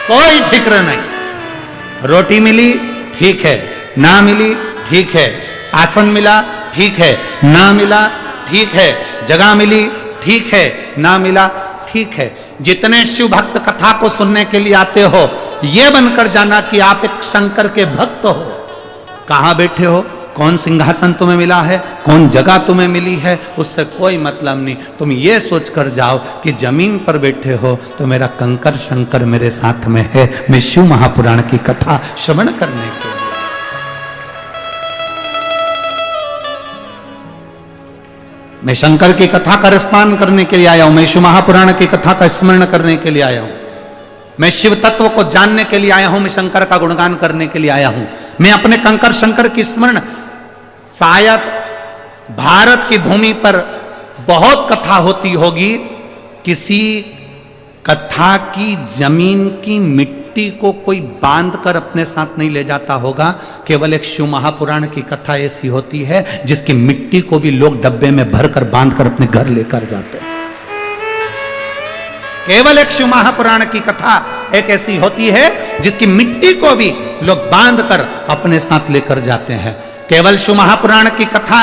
कोई फिक्र नहीं। रोटी मिली ठीक है, ना मिली ठीक है, आसन मिला ठीक है, ना मिला ठीक है, जगह मिली ठीक है, ना मिला ठीक है। जितने शिव भक्त कथा को सुनने के लिए आते हो, यह बनकर जाना कि आप एक शंकर के भक्त हो। कहां बैठे हो, कौन सिंहासन तुम्हें मिला है, कौन जगह तुम्हें मिली है, उससे कोई मतलब नहीं। तुम ये सोच कर जाओ कि जमीन पर बैठे हो तो मेरा कंकर शंकर मेरे साथ में है। मैं शिव महापुराण की कथा श्रवण करने के लिए, मैं शंकर की कथा का रसपान करने के लिए आया हूं। मैं शिव महापुराण की कथा का स्मरण करने के लिए आया हूं। मैं शिव तत्व को जानने के लिए आया हूं। मैं शंकर का गुणगान करने के लिए आया हूं। मैं अपने कंकर शंकर की स्मरण, शायद भारत की भूमि पर बहुत कथा होती होगी, किसी कथा की जमीन की मिट्टी को कोई बांध कर अपने साथ नहीं ले जाता होगा। केवल एक शिव महापुराण की कथा ऐसी होती है जिसकी मिट्टी को भी लोग डब्बे में भरकर बांध कर अपने घर लेकर जाते हैं। केवल एक शिव महापुराण की कथा एक ऐसी होती है जिसकी मिट्टी को भी लोग बांध कर अपने साथ लेकर जाते हैं। केवल शिव महापुराण की कथा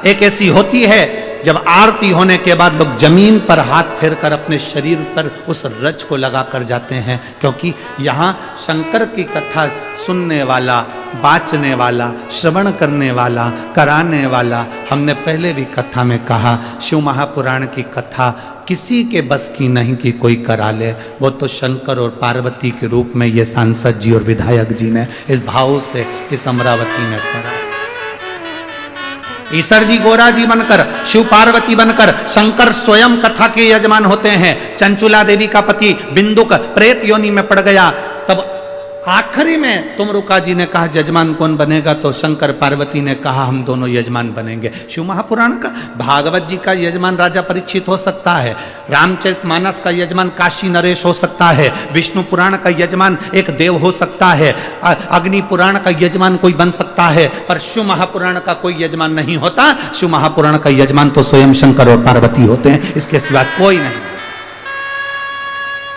एक ऐसी होती है जब आरती होने के बाद लोग जमीन पर हाथ फेरकर अपने शरीर पर उस रज को लगा कर जाते हैं, क्योंकि यहाँ शंकर की कथा सुनने वाला, बाचने वाला, श्रवण करने वाला, कराने वाला, हमने पहले भी कथा में कहा, शिव महापुराण की कथा किसी के बस की नहीं कि कोई करा ले। वो तो शंकर और पार्वती के रूप में ये सांसद जी और विधायक जी ने इस भाव से इस अमरावती में करा। ईश्वर जी गोरा जी बनकर, शिव पार्वती बनकर शंकर स्वयं कथा के यजमान होते हैं। चंचुला देवी का पति बिंदुक प्रेत योनि में पड़ गया, तब आखिरी में तुमरुका जी ने कहा यजमान कौन बनेगा, तो शंकर पार्वती ने कहा हम दोनों यजमान बनेंगे। शिव महापुराण का, भागवत जी का यजमान राजा परीक्षित हो सकता है, रामचरितमानस का यजमान काशी नरेश हो सकता है, विष्णु पुराण का यजमान एक देव हो सकता है, अग्नि पुराण का यजमान कोई बन सकता है, पर शिव महापुराण का कोई यजमान नहीं होता। शिव महापुराण का यजमान तो स्वयं शंकर और पार्वती होते हैं, इसके सिवा कोई नहीं।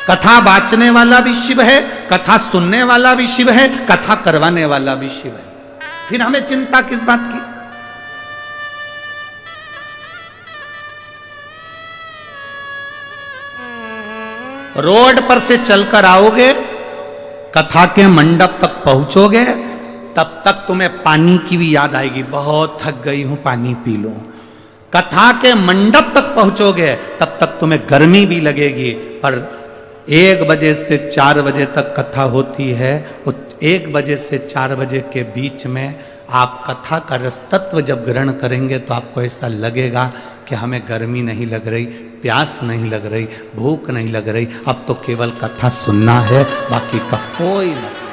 कथा बाचने वाला भी शिव है, कथा सुनने वाला भी शिव है, कथा करवाने वाला भी शिव है। फिर हमें चिंता किस बात की? रोड पर से चलकर आओगे, कथा के मंडप तक पहुंचोगे, तब तक तुम्हें पानी की भी याद आएगी, बहुत थक गई हूं पानी पी लो। कथा के मंडप तक पहुंचोगे तब तक तुम्हें गर्मी भी लगेगी, पर 1 बजे से 4 बजे तक कथा होती है। 1 बजे से 4 बजे के बीच में आप कथा का रस तत्व जब ग्रहण करेंगे तो आपको ऐसा लगेगा कि हमें गर्मी नहीं लग रही, प्यास नहीं लग रही, भूख नहीं लग रही, अब तो केवल कथा सुनना है, बाकी का कोई मतलब,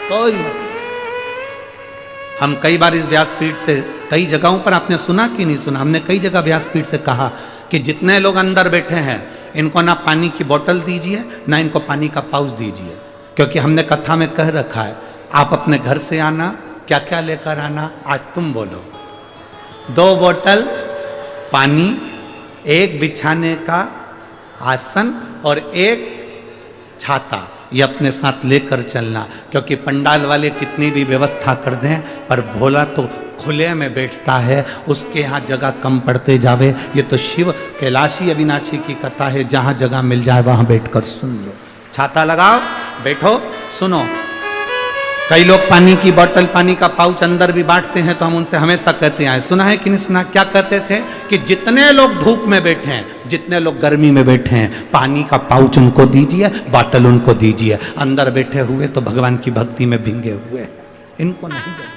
कोई मतलब। हम कई बार इस व्यासपीठ से, कई जगहों पर आपने सुना कि नहीं सुना, हमने कई जगह व्यासपीठ से कहा कि जितने लोग अंदर बैठे हैं इनको ना पानी की बोतल दीजिए, ना इनको पानी का पाउच दीजिए, क्योंकि हमने कथा में कह रखा है आप अपने घर से आना, क्या क्या लेकर आना, आज तुम बोलो। 2 बोतल पानी, 1 बिछाने का आसन और 1 छाता, ये अपने साथ लेकर चलना, क्योंकि पंडाल वाले कितनी भी व्यवस्था कर दें पर भोला तो खुले में बैठता है, उसके यहाँ जगह कम पड़ते जावे। ये तो शिव कैलाशी अविनाशी की कथा है, जहाँ जगह मिल जाए वहाँ बैठकर सुन लो। छाता लगाओ, बैठो, सुनो। कई लोग पानी की बोतल, पानी का पाउच अंदर भी बांटते हैं, तो हम उनसे हमेशा कहते हैं, सुना है कि नहीं सुना, क्या कहते थे कि जितने लोग धूप में बैठे हैं, जितने लोग गर्मी में बैठे हैं, पानी का पाउच उनको दीजिए, बोतल उनको दीजिए। अंदर बैठे हुए तो भगवान की भक्ति में भिंगे हुए हैं, इनको नहीं जरूरत।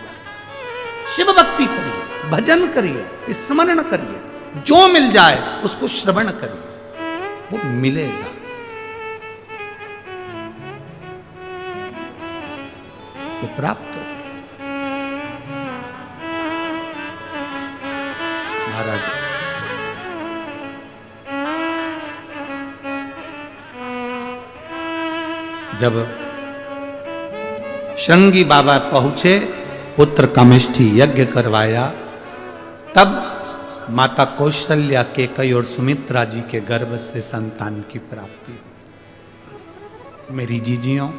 शिव भक्ति करिए, भजन करिए, स्मरण करिए, जो मिल जाए उसको श्रवण करिए, वो मिलेगा। वो प्राप्त हो। महाराज जब श्रृंगी बाबा पहुंचे, पुत्र कामेष्ठी यज्ञ करवाया, तब माता कौशल्या, केकई और सुमित्रा जी के गर्भ से संतान की प्राप्ति। मेरी जीजियों,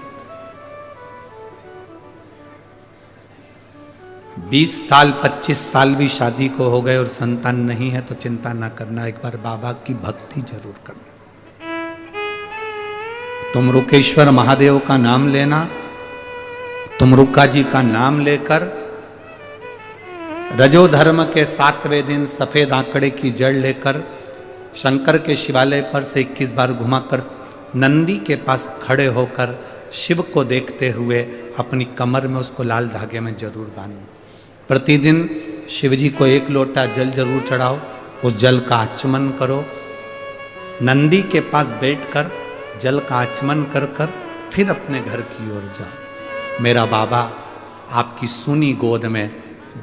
20 साल 25 साल भी शादी को हो गए और संतान नहीं है तो चिंता ना करना, एक बार बाबा की भक्ति जरूर करना। तुम रुकेश्वर महादेव का नाम लेना, तुम रुका जी का नाम लेकर रजोधर्म के 7वें दिन सफेद आंकड़े की जड़ लेकर शंकर के शिवालय पर से 21 बार घुमाकर नंदी के पास खड़े होकर शिव को देखते हुए अपनी कमर में उसको लाल धागे में जरूर बांधना। प्रतिदिन शिव जी को 1 लोटा जल जरूर चढ़ाओ, उस जल का आचमन करो, नंदी के पास बैठकर जल का आचमन कर कर फिर अपने घर की ओर जाओ। मेरा बाबा आपकी सूनी गोद में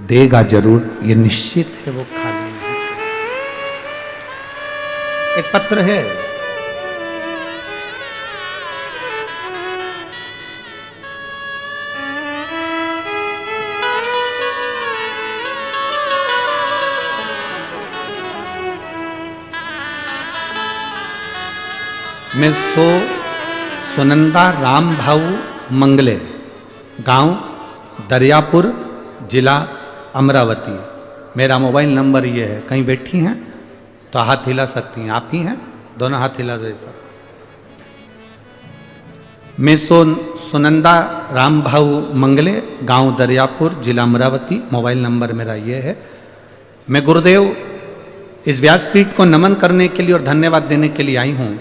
देगा जरूर, ये निश्चित है, वो खाली नहीं। एक पत्र है, मैं सुनंदा राम भाऊ मंगले, गांव दरियापुर, जिला अमरावती। मेरा मोबाइल नंबर ये है, कहीं बैठी हैं तो हाथ हिला सकती हैं, आप ही हैं, दोनों हाथ हिला दो ऐसा। मैं सुनंदा राम भाऊ मंगले, गांव दरियापुर, जिला अमरावती। मोबाइल नंबर मेरा ये है। मैं गुरुदेव इस व्यासपीठ को नमन करने के लिए और धन्यवाद देने के लिए आई हूं।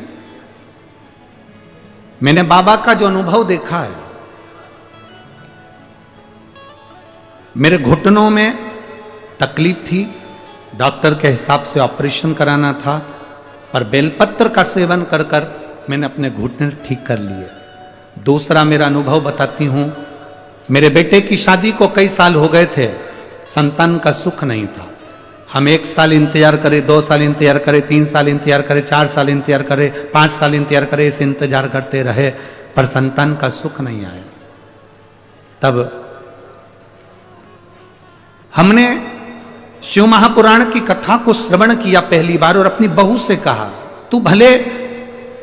मैंने बाबा का जो अनुभव देखा है, मेरे घुटनों में तकलीफ थी, डॉक्टर के हिसाब से ऑपरेशन कराना था, पर बेलपत्र का सेवन कर कर मैंने अपने घुटने ठीक कर लिए। दूसरा मेरा अनुभव बताती हूँ। मेरे बेटे की शादी को कई साल हो गए थे, संतान का सुख नहीं था। हम 1 साल इंतजार करें, 2 साल इंतजार करें, 3 साल इंतजार करें, 4 साल इंतजार करें, 5 साल इंतजार करें, इसे इंतजार करते रहे, पर संतान का सुख नहीं आया। तब हमने शिव महापुराण की कथा को श्रवण किया पहली बार और अपनी बहू से कहा, तू भले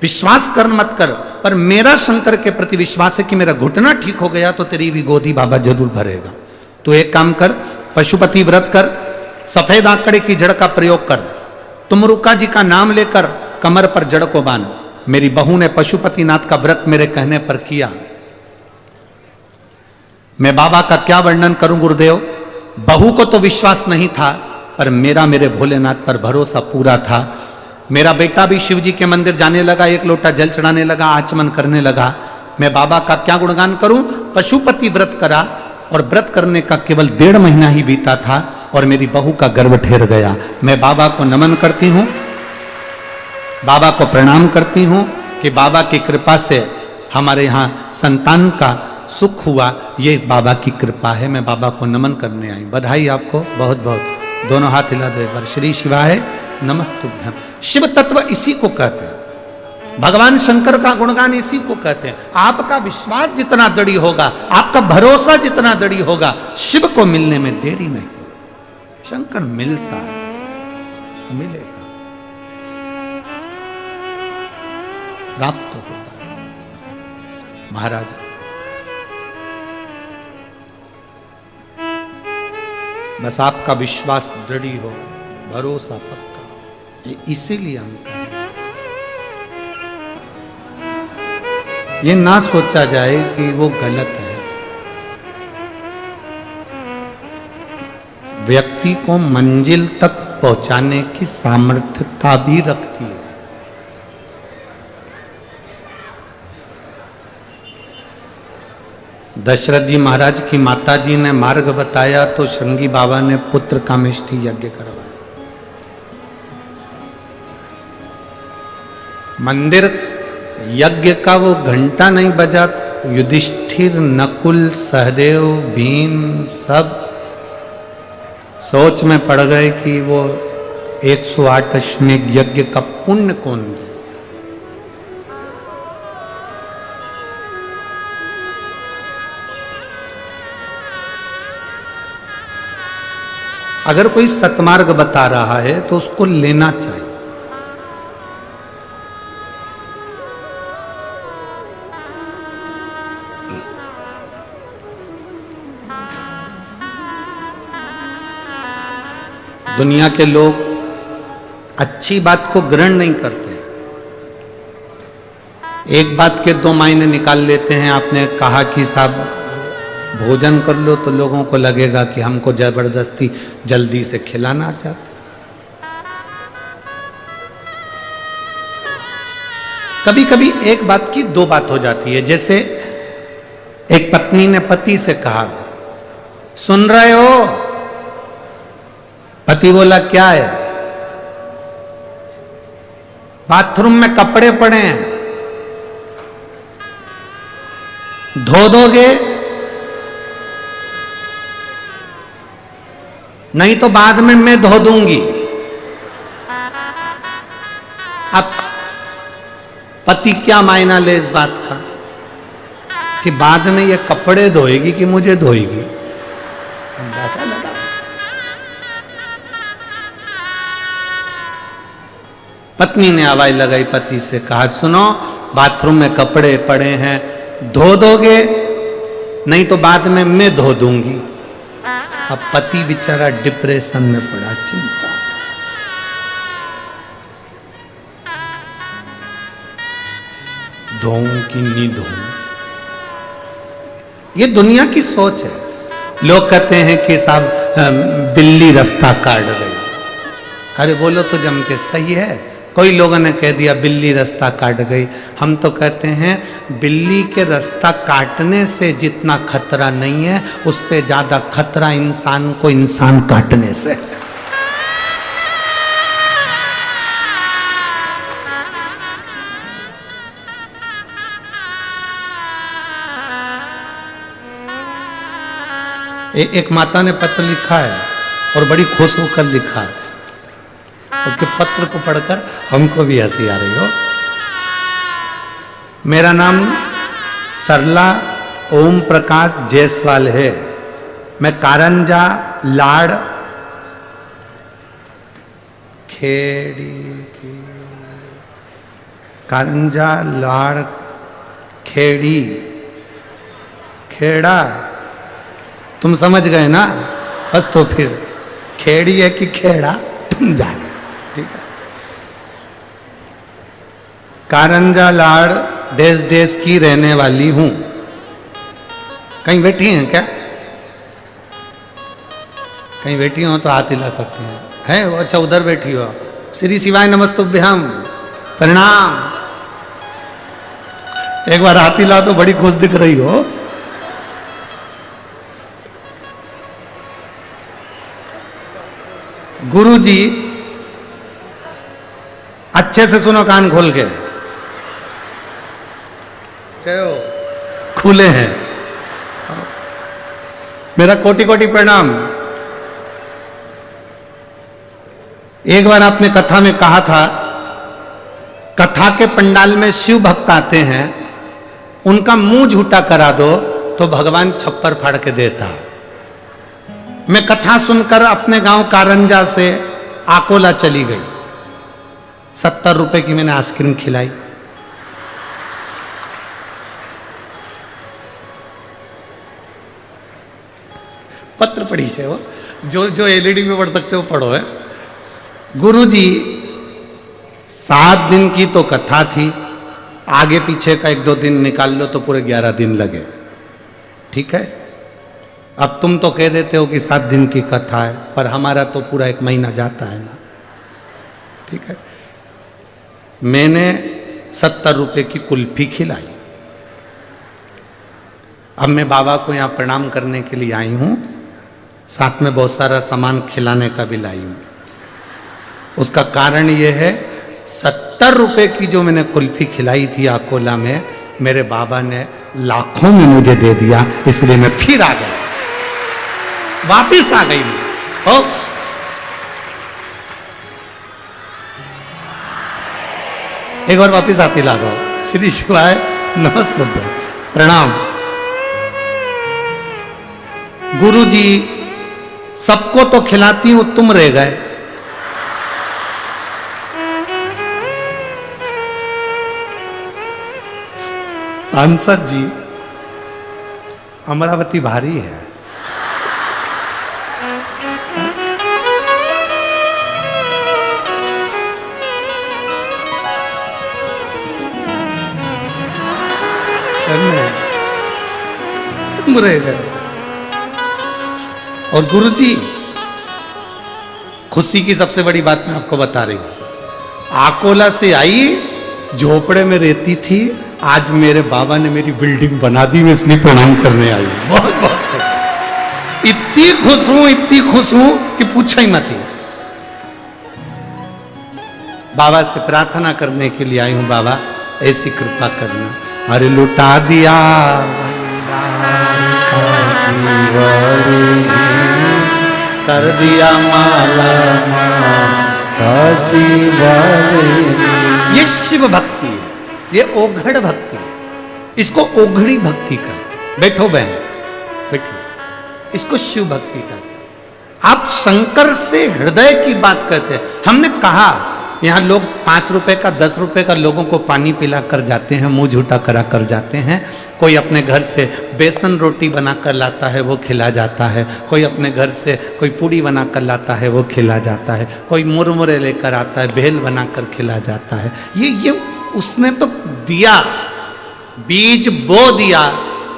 विश्वास कर मत कर, पर मेरा शंकर के प्रति विश्वास है कि मेरा घुटना ठीक हो गया तो तेरी भी गोदी बाबा जरूर भरेगा। तो एक काम कर, पशुपति व्रत कर, सफेद आंकड़े की जड़ का प्रयोग कर, तुम रुका जी का नाम लेकर कमर पर जड़ को बांध। मेरी बहू ने पशुपतिनाथ का व्रत मेरे कहने पर किया। मैं बाबा का क्या वर्णन करूं गुरुदेव। बहू को तो विश्वास नहीं था, पर मेरे भोलेनाथ पर भरोसा पूरा था। मेरा बेटा भी शिव जी के मंदिर जाने लगा, 1 लोटा जल चढ़ाने लगा, आचमन करने लगा। मैं बाबा का क्या गुणगान करूं। पशुपति व्रत करा और व्रत करने का केवल 1.5 महीना ही बीता था और मेरी बहू का गर्भ ठहर गया। मैं बाबा को नमन करती हूँ, बाबा को प्रणाम करती हूँ कि बाबा की कृपा से हमारे यहाँ संतान का सुख हुआ। ये बाबा की कृपा है। मैं बाबा को नमन करने आई। बधाई आपको बहुत बहुत। दोनों हाथ हिला दो एक बार। श्री शिवाय नमस्तुभ्यम। शिव तत्व इसी को कहते हैं, भगवान शंकर का गुणगान इसी को कहते हैं। आपका विश्वास जितना दृढ़ होगा, आपका भरोसा जितना दृढ़ होगा, शिव को मिलने में देरी नहीं। शंकर मिलता है, मिलेगा, प्राप्त होता है। महाराज बस आपका विश्वास दृढ़ हो, भरोसा पक्का हो, इसीलिए हम कहें। ये ना सोचा जाए कि वो गलत है। व्यक्ति को मंजिल तक पहुंचाने की सामर्थ्यता भी रखती है। दशरथ जी महाराज की माता जी ने मार्ग बताया तो श्रृंगी बाबा ने पुत्र कामेष्ठी यज्ञ करवाया। मंदिर यज्ञ का वो घंटा नहीं बजा, युधिष्ठिर, नकुल, सहदेव, भीम सब सोच में पड़ गए कि वो 108 अश्वमेध यज्ञ का पुण्य कौन दे। अगर कोई सतमार्ग बता रहा है तो उसको लेना चाहिए। दुनिया के लोग अच्छी बात को ग्रहण नहीं करते, एक बात के दो मायने निकाल लेते हैं। आपने कहा कि साहब भोजन कर लो तो लोगों को लगेगा कि हमको जबरदस्ती जल्दी से खिलाना चाहते। कभी कभी एक बात की दो बात हो जाती है। जैसे एक पत्नी ने पति से कहा, सुन रहे हो? पति बोला क्या है? बाथरूम में कपड़े पड़े हैं, धो दोगे? नहीं तो बाद में मैं धो दूंगी। अब पति क्या मायना ले इस बात का कि बाद में ये कपड़े धोएगी कि मुझे धोएगी? अंदाजा लगा। पत्नी ने आवाज लगाई, पति से कहा, सुनो, बाथरूम में कपड़े पड़े हैं, धो दोगे? नहीं तो बाद में मैं धो दूंगी। अब पति बेचारा डिप्रेशन में पड़ा, चिंता। धोऊं कि नहीं धोऊं? ये दुनिया की सोच है। लोग कहते हैं कि साहब बिल्ली रास्ता काट गई। अरे बोलो तो जम के सही है। कोई लोगों ने कह दिया बिल्ली रास्ता काट गई। हम तो कहते हैं बिल्ली के रास्ता काटने से जितना खतरा नहीं है, उससे ज्यादा खतरा इंसान को इंसान काटने से। एक माता ने पत्र लिखा है और बड़ी खुश होकर लिखा है। उसके पत्र को पढ़कर हमको भी हंसी आ रही हो। मेरा नाम सरला ओम प्रकाश जायसवाल है। मैं कारंजा लाड़ खेड़ी कारंजा लाड़ खेड़ी खेड़ा, तुम समझ गए ना? बस तो फिर खेड़ी है कि खेड़ा तुम जानो, ठीक है। कारंजा लाड़ देश देश की रहने वाली हूं। कहीं बैठी हैं क्या? कहीं बैठी हो तो हाथ हिला सकती हैं। है वो? अच्छा, उधर बैठी हो। श्री शिवाय नमस्तुभ्यम, प्रणाम। एक बार हाथ हिला तो बड़ी खुश दिख रही हो। गुरु जी, अच्छे से सुनो कान खोल के। खुले हैं। मेरा कोटि कोटि प्रणाम। एक बार आपने कथा में कहा था, कथा के पंडाल में शिव भक्त आते हैं, उनका मुंह झूठा करा दो तो भगवान छप्पर फाड़ के देता। मैं कथा सुनकर अपने गांव कारंजा से आकोला चली गई। 70 रुपए की मैंने आइसक्रीम खिलाई। पत्र पढ़ी है वो, जो एलईडी में पढ़ सकते हो पढ़ो है। गुरुजी, 7 दिन की तो कथा थी, आगे पीछे का 1-2 दिन निकाल लो तो पूरे 11 दिन लगे, ठीक है। अब तुम तो कह देते हो कि 7 दिन की कथा है, पर हमारा तो पूरा 1 महीना जाता है ना, ठीक है। मैंने 70 रुपए की कुल्फी खिलाई। अब मैं बाबा को यहाँ प्रणाम करने के लिए आई हूँ, साथ में बहुत सारा सामान खिलाने का भी लाई हूँ। उसका कारण ये है, 70 रुपए की जो मैंने कुल्फी खिलाई थी आकोला में, मेरे बाबा ने लाखों में मुझे दे दिया, इसलिए मैं फिर आ गया, वापिस आ गई मैं। ओ एक बार वापिस आती ला दो। श्री शिवाय नमस्ते, प्रणाम। गुरु जी सबको तो खिलाती हूं, तुम रह गए। सांसद जी, अमरावती भारी है। तुम रह गए। और गुरुजी, खुशी की सबसे बड़ी बात मैं आपको बता रही हूं। आकोला से आई, झोपड़े में रहती थी, आज मेरे बाबा ने मेरी बिल्डिंग बना दी, मैं इसलिए प्रणाम करने आई हूं। बहुत बहुत इतनी खुश हूं कि पूछो ही मत। बाबा से प्रार्थना करने के लिए आई हूं, बाबा ऐसी कृपा करना। अरे लुटा दिया कर दिया माला ये शिव भक्ति है, ये ओघड़ भक्ति है। इसको ओघड़ी भक्ति कहते। बैठो बहन, बैठो। इसको शिव भक्ति कहते। आप शंकर से हृदय की बात कहते हैं। हमने कहा यहाँ लोग 5 रुपए का 10 रुपए का लोगों को पानी पिला कर जाते हैं, मुंह झूठा करा कर जाते हैं। कोई अपने घर से बेसन रोटी बना कर लाता है, वो खिला जाता है। कोई अपने घर से कोई पूड़ी बना कर लाता है, वो खिला जाता है। कोई मुरमुरे लेकर आता है, भेल बना कर खिला जाता है। ये उसने तो दिया, बीज बो दिया।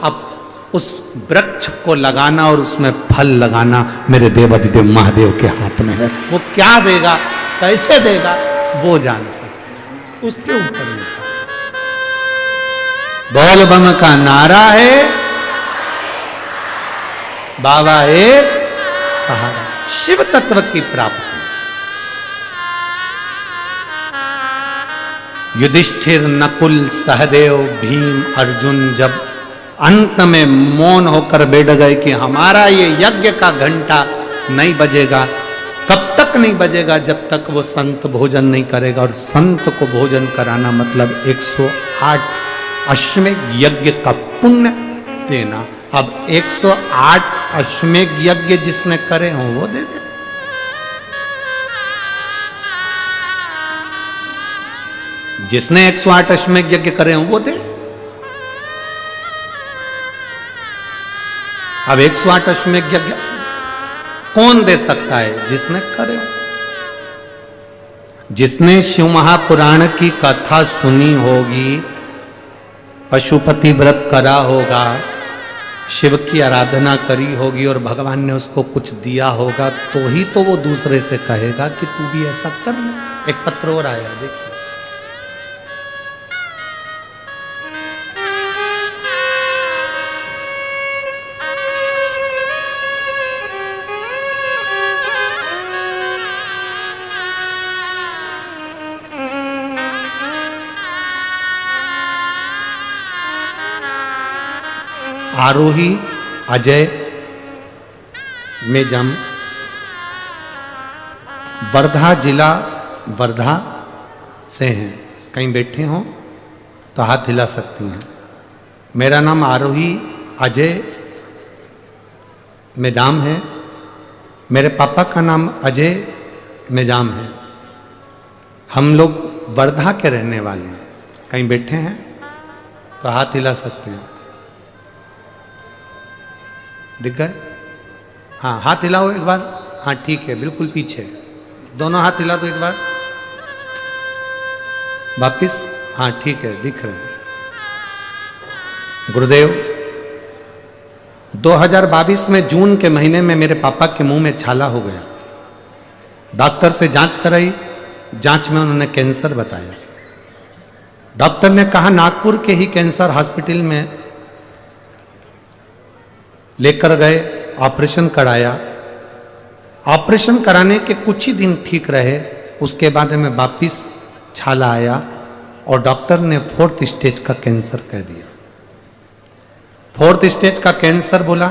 अब उस वृक्ष को लगाना और उसमें फल लगाना मेरे देवाधिदेव महादेव के हाथ में है। वो क्या देगा, कैसे देगा, वो जान सकते, उसके ऊपर नहीं था। बोल बम का नारा है, बाबा एक सहारा। शिव तत्व की प्राप्ति। युधिष्ठिर, नकुल, सहदेव, भीम, अर्जुन जब अंत में मौन होकर बैठ गए कि हमारा ये यज्ञ का घंटा नहीं बजेगा, कब तक नहीं बजेगा, जब तक वो संत भोजन नहीं करेगा। और संत को भोजन कराना मतलब 108 अश्वमेध यज्ञ का पुण्य देना। अब 108 अश्वमेध यज्ञ जिसने करे हो वो दे दे। जिसने 108 अश्वमेध यज्ञ करे हो वो दे। अब 108 अश्वमेध यज्ञ कौन दे सकता है? जिसने करे हो। जिसने शिव महापुराण की कथा सुनी होगी, पशुपति व्रत करा होगा, शिव की आराधना करी होगी और भगवान ने उसको कुछ दिया होगा, तो ही तो वो दूसरे से कहेगा कि तू भी ऐसा कर ले। एक पत्र और आया, देखिए। आरोही अजय मेजम, वर्धा जिला वर्धा से हैं। कहीं बैठे हों तो हाथ हिला सकती हैं। मेरा नाम आरोही अजय मेजाम है। मेरे पापा का नाम अजय मेजाम है। हम लोग वर्धा के रहने वाले हैं। कहीं बैठे हैं तो हाथ हिला सकते हैं। दिख गए? हाँ, हाथ हिलाओ एक बार। हाँ ठीक है, बिल्कुल पीछे दोनों हाथ हिला दो एक बार। वापिस। हाँ ठीक है, दिख रहे हैं। गुरुदेव, 2022 में जून के महीने में मेरे पापा के मुंह में छाला हो गया। डॉक्टर से जांच कराई, जांच में उन्होंने कैंसर बताया। डॉक्टर ने कहा नागपुर के ही कैंसर हॉस्पिटल में लेकर गए, ऑपरेशन कराया। ऑपरेशन कराने के कुछ ही दिन ठीक रहे, उसके बाद में वापिस छाला आया और डॉक्टर ने 4th स्टेज का कैंसर कह दिया। 4th स्टेज का कैंसर बोला।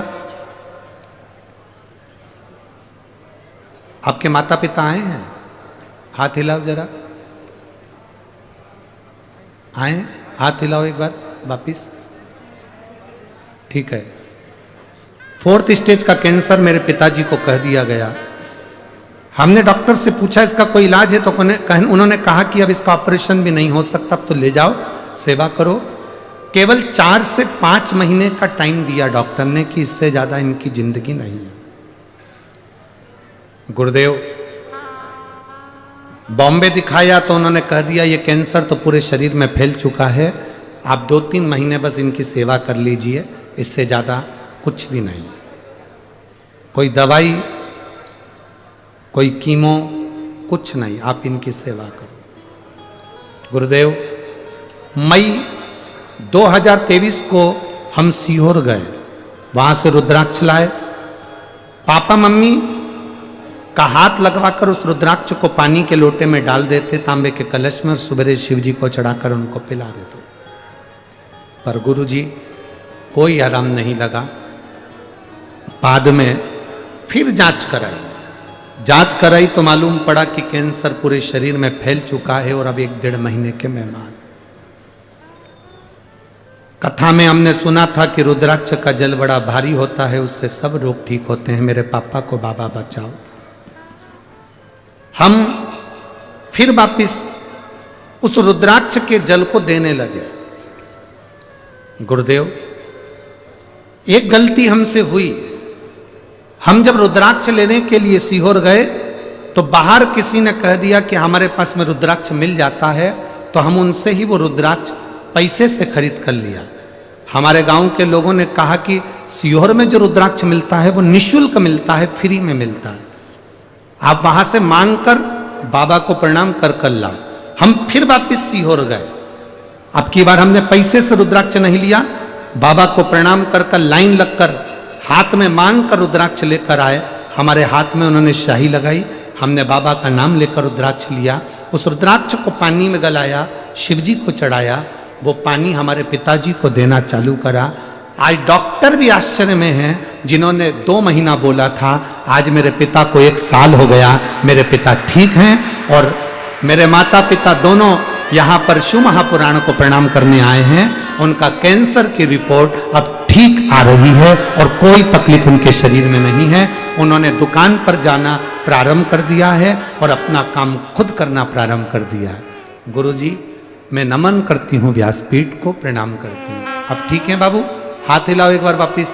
आपके माता पिता आए हैं? हाथ हिलाओ जरा। आए? हाथ हिलाओ एक बार वापिस। ठीक है। 4th स्टेज का कैंसर मेरे पिताजी को कह दिया गया। हमने डॉक्टर से पूछा इसका कोई इलाज है, तो उन्होंने कहा कि अब इसका ऑपरेशन भी नहीं हो सकता, अब तो ले जाओ सेवा करो। केवल 4 से 5 महीने का टाइम दिया डॉक्टर ने कि इससे ज्यादा इनकी जिंदगी नहीं है। गुरुदेव बॉम्बे दिखाया तो उन्होंने कह दिया ये कैंसर तो पूरे शरीर में फैल चुका है, आप 2-3 महीने बस इनकी सेवा कर लीजिए, इससे ज्यादा कुछ भी नहीं। कोई दवाई, कोई कीमो, कुछ नहीं, आप इनकी सेवा करो। गुरुदेव मई 2023 को हम सीहोर गए, वहां से रुद्राक्ष लाए। पापा मम्मी का हाथ लगवाकर उस रुद्राक्ष को पानी के लोटे में डाल देते तांबे के कलश में, और सुबह शिव जी को चढ़ाकर उनको पिला देते। पर गुरुजी कोई आराम नहीं लगा। बाद में फिर जांच कराई तो मालूम पड़ा कि कैंसर पूरे शरीर में फैल चुका है और अब 1-1.5 महीने के मेहमान। कथा में हमने सुना था कि रुद्राक्ष का जल बड़ा भारी होता है, उससे सब रोग ठीक होते हैं। मेरे पापा को बाबा बचाओ। हम फिर वापिस उस रुद्राक्ष के जल को देने लगे। गुरुदेव एक गलती हमसे हुई, हम जब रुद्राक्ष लेने के लिए सीहोर गए तो बाहर किसी ने कह दिया कि हमारे पास में रुद्राक्ष मिल जाता है, तो हम उनसे ही वो रुद्राक्ष पैसे से खरीद कर लिया। हमारे गांव के लोगों ने कहा कि सीहोर में जो रुद्राक्ष मिलता है वो निःशुल्क मिलता है, फ्री में मिलता है, आप वहां से मांग कर बाबा को प्रणाम कर लाओ। हम फिर वापिस सीहोर गए। अब की बार हमने पैसे से रुद्राक्ष नहीं लिया, बाबा को प्रणाम कर लाइन लगकर हाथ में मांग कर रुद्राक्ष लेकर आए। हमारे हाथ में उन्होंने शाही लगाई, हमने बाबा का नाम लेकर रुद्राक्ष लिया। उस रुद्राक्ष को पानी में गलाया, शिव जी को चढ़ाया, वो पानी हमारे पिताजी को देना चालू करा। आज डॉक्टर भी आश्चर्य में हैं, जिन्होंने 2 महीना बोला था, आज मेरे पिता को 1 साल हो गया, मेरे पिता ठीक हैं। और मेरे माता पिता दोनों यहाँ पर शिव महापुराण को प्रणाम करने आए हैं। उनका कैंसर की रिपोर्ट अब ठीक आ रही है और कोई तकलीफ उनके शरीर में नहीं है। उन्होंने दुकान पर जाना प्रारंभ कर दिया है और अपना काम खुद करना प्रारंभ कर दिया है। गुरुजी मैं नमन करती हूँ, व्यासपीठ को प्रणाम करती हूँ। अब ठीक है बाबू, हाथ हिलाओ एक बार वापिस।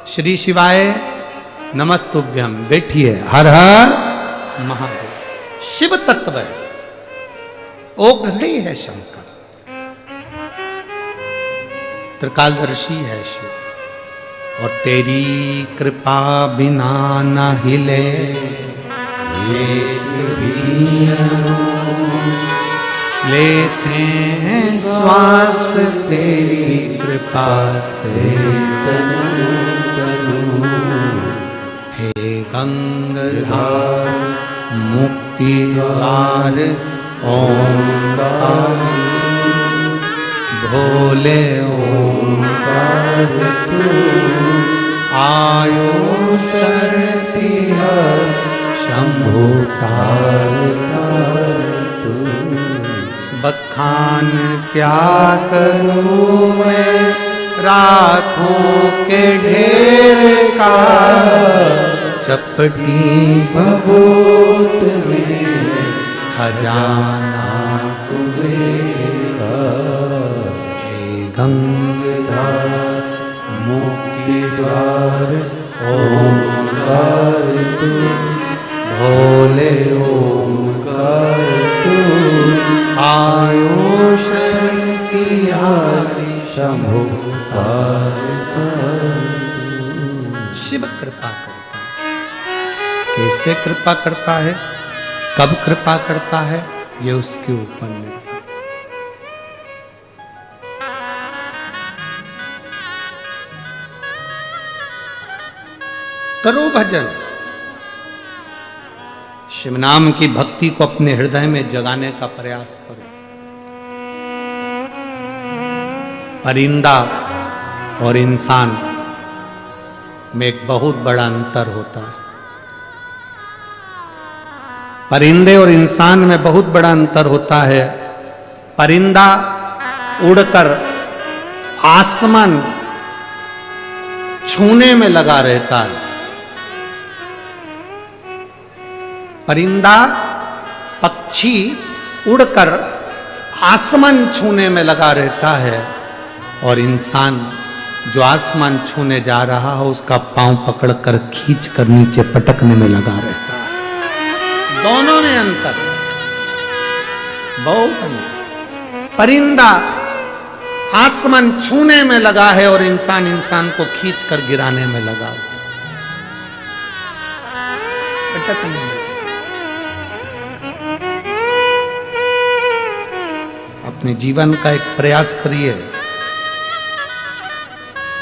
श्री शिवाय नमस्तुभ्यम। बैठिए। हर हर महादेव। शिव तत्व है, ओघड़ी है शंकर, त्रिकालदर्शी है शिव। और तेरी कृपा बिना न हिले लेते हैं श्वास, तेरी कृपा से हे गंगाधार मुक्ति द्वार ओंकार, भोले ओंकार आयो शरती शंभु बखान क्या करूं मैं राखों के ढेर का, चपटी भभूत में खजाना कुबेरा। हे गंगाधार मुक्ति द्वार ओंकार तू, भोले ओंकार तू आयो शरण की हारी शंभु तार। शिव कृपा करता है। कैसे कृपा करता है, कब कृपा करता है, ये उसके ऊपर निर्भर। करो भजन, शिव नाम की भक्ति को अपने हृदय में जगाने का प्रयास करो। परिंदा और इंसान में एक बहुत बड़ा अंतर होता है। परिंदे और इंसान में बहुत बड़ा अंतर होता है। परिंदा उड़कर आसमान छूने में लगा रहता है। परिंदा, पक्षी उड़कर आसमान छूने में लगा रहता है और इंसान जो आसमान छूने जा रहा है उसका पांव पकड़कर खींचकर नीचे पटकने में लगा रहता है। दोनों में अंतर, बहुत अंतर। परिंदा आसमान छूने में लगा है और इंसान इंसान को खींचकर गिराने में लगा हुआ, पटकने में। अपने जीवन का एक प्रयास करिए।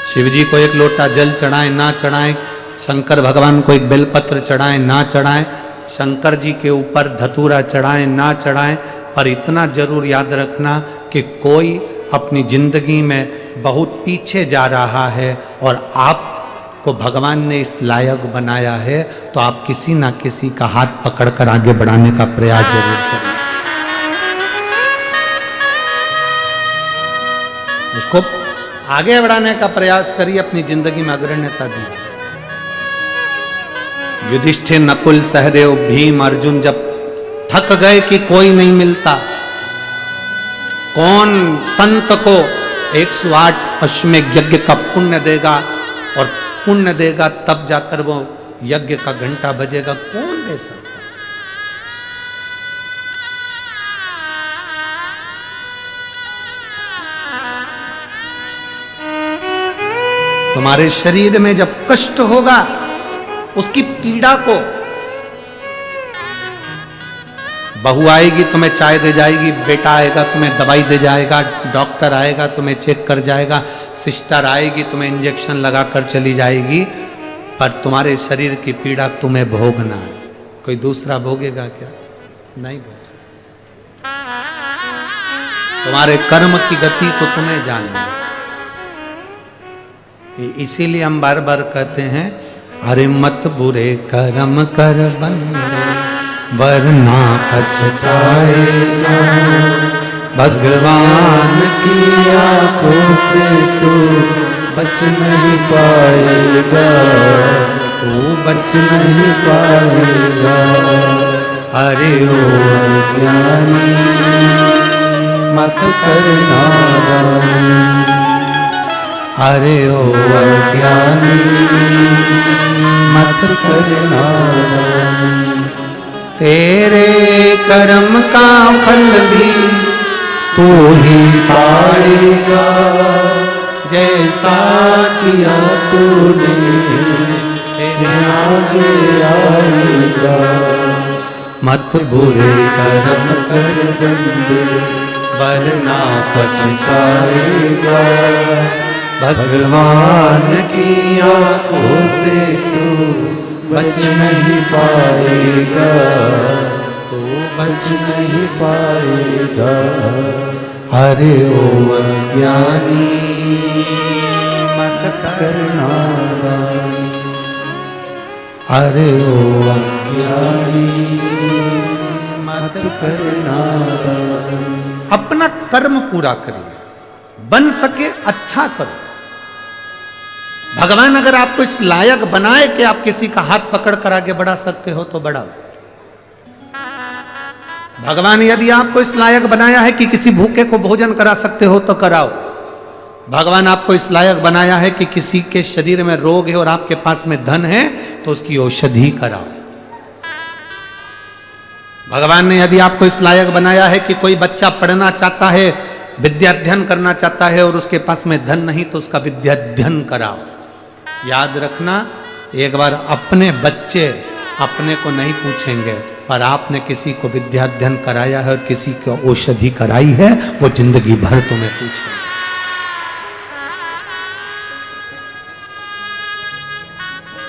शिव जी को एक लोटा जल चढ़ाएं ना चढ़ाएं, शंकर भगवान को एक बेलपत्र चढ़ाएं ना चढ़ाएं, शंकर जी के ऊपर धतूरा चढ़ाएं ना चढ़ाएं, पर इतना जरूर याद रखना कि कोई अपनी जिंदगी में बहुत पीछे जा रहा है और आपको भगवान ने इस लायक बनाया है, तो आप किसी ना किसी का हाथ पकड़कर आगे बढ़ाने का प्रयास जरूर करें। उसको आगे बढ़ाने का प्रयास करिए, अपनी जिंदगी में अग्रण्यता दीजिए। युधिष्ठिर, नकुल, सहदेव, भीम, अर्जुन जब थक गए कि कोई नहीं मिलता, कौन संत को 108 अश्वमेध यज्ञ का पुण्य देगा, और पुण्य देगा तब जाकर वो यज्ञ का घंटा बजेगा, कौन दे सकता? तुम्हारे शरीर में जब कष्ट होगा, उसकी पीड़ा को, बहू आएगी तुम्हें चाय दे जाएगी, बेटा आएगा तुम्हें दवाई दे जाएगा, डॉक्टर आएगा तुम्हें चेक कर जाएगा, सिस्टर आएगी तुम्हें इंजेक्शन लगा कर चली जाएगी, पर तुम्हारे शरीर की पीड़ा तुम्हें भोगना है। कोई दूसरा भोगेगा क्या? नहीं भोग सकता। तुम्हारे कर्म की गति को तुम्हें जानना है। इसीलिए हम बार बार कहते हैं, अरे मत बुरे कर्म कर बंदे वरना पछताएगा, भगवान की आंखों से तू बच नहीं पाएगा, तू बच नहीं पाएगा। अरे ओ ज्ञानी मत करना, अरे ओ अज्ञानी मत करना, तेरे कर्म का फल भी तू ही पाएगा, जैसा किया तूने तेरे आगे आएगा। मत बुरे कर्म कर बंदे वरना पछताएगा, भगवान की आंखों से तू बच नहीं पाएगा, तू बच नहीं पाएगा। अरे ओ अज्ञानी मत करना, अरे ओ अज्ञानी मत करना। अपना कर्म पूरा करिए, बन सके अच्छा करो। भगवान अगर आपको इस लायक बनाए कि आप किसी का हाथ पकड़ कर आगे बढ़ा सकते हो तो बढ़ाओ। भगवान यदि आपको इस लायक बनाया है कि किसी भूखे को भोजन करा सकते हो तो कराओ। भगवान आपको इस लायक बनाया है कि किसी के शरीर में रोग है और आपके पास में धन है तो उसकी औषधि कराओ। भगवान ने यदि आपको इस लायक बनाया है कि कोई बच्चा पढ़ना चाहता है, विद्या अध्ययन करना चाहता है और उसके पास में धन नहीं तो उसका विद्या अध्ययन कराओ। याद रखना, एक बार अपने बच्चे अपने को नहीं पूछेंगे, पर आपने किसी को विद्या अध्ययन कराया है और किसी को औषधि कराई है, वो जिंदगी भर तुम्हें पूछेंगे।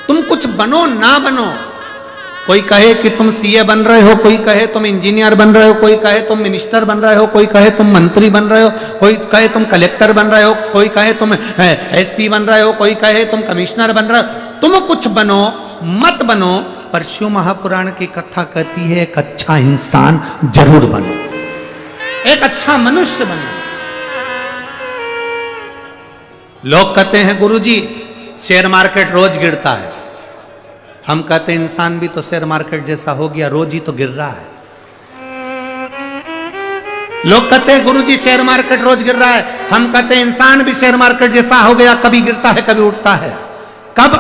तुम कुछ बनो ना बनो, कोई कहे कि तुम सीए बन रहे हो, कोई कहे तुम इंजीनियर बन रहे हो, कोई कहे तुम मिनिस्टर बन रहे हो, कोई कहे तुम मंत्री बन रहे हो, कोई कहे तुम कलेक्टर बन रहे हो, कोई कहे तुम एसपी बन रहे हो, कोई कहे तुम कमिश्नर बन रहे हो। तुम कुछ बनो मत बनो, पर शिव महापुराण की कथा कहती है एक अच्छा इंसान जरूर बनो, एक अच्छा मनुष्य बनो। लोग कहते हैं गुरुजी शेयर मार्केट रोज गिरता है। हम कहते हैं इंसान भी तो शेयर मार्केट जैसा हो गया, रोज ही तो गिर रहा है। लोग कहते हैं गुरुजी शेयर मार्केट रोज गिर रहा है, हम कहते हैं इंसान भी शेयर मार्केट जैसा हो गया, कभी गिरता है कभी उठता है। कब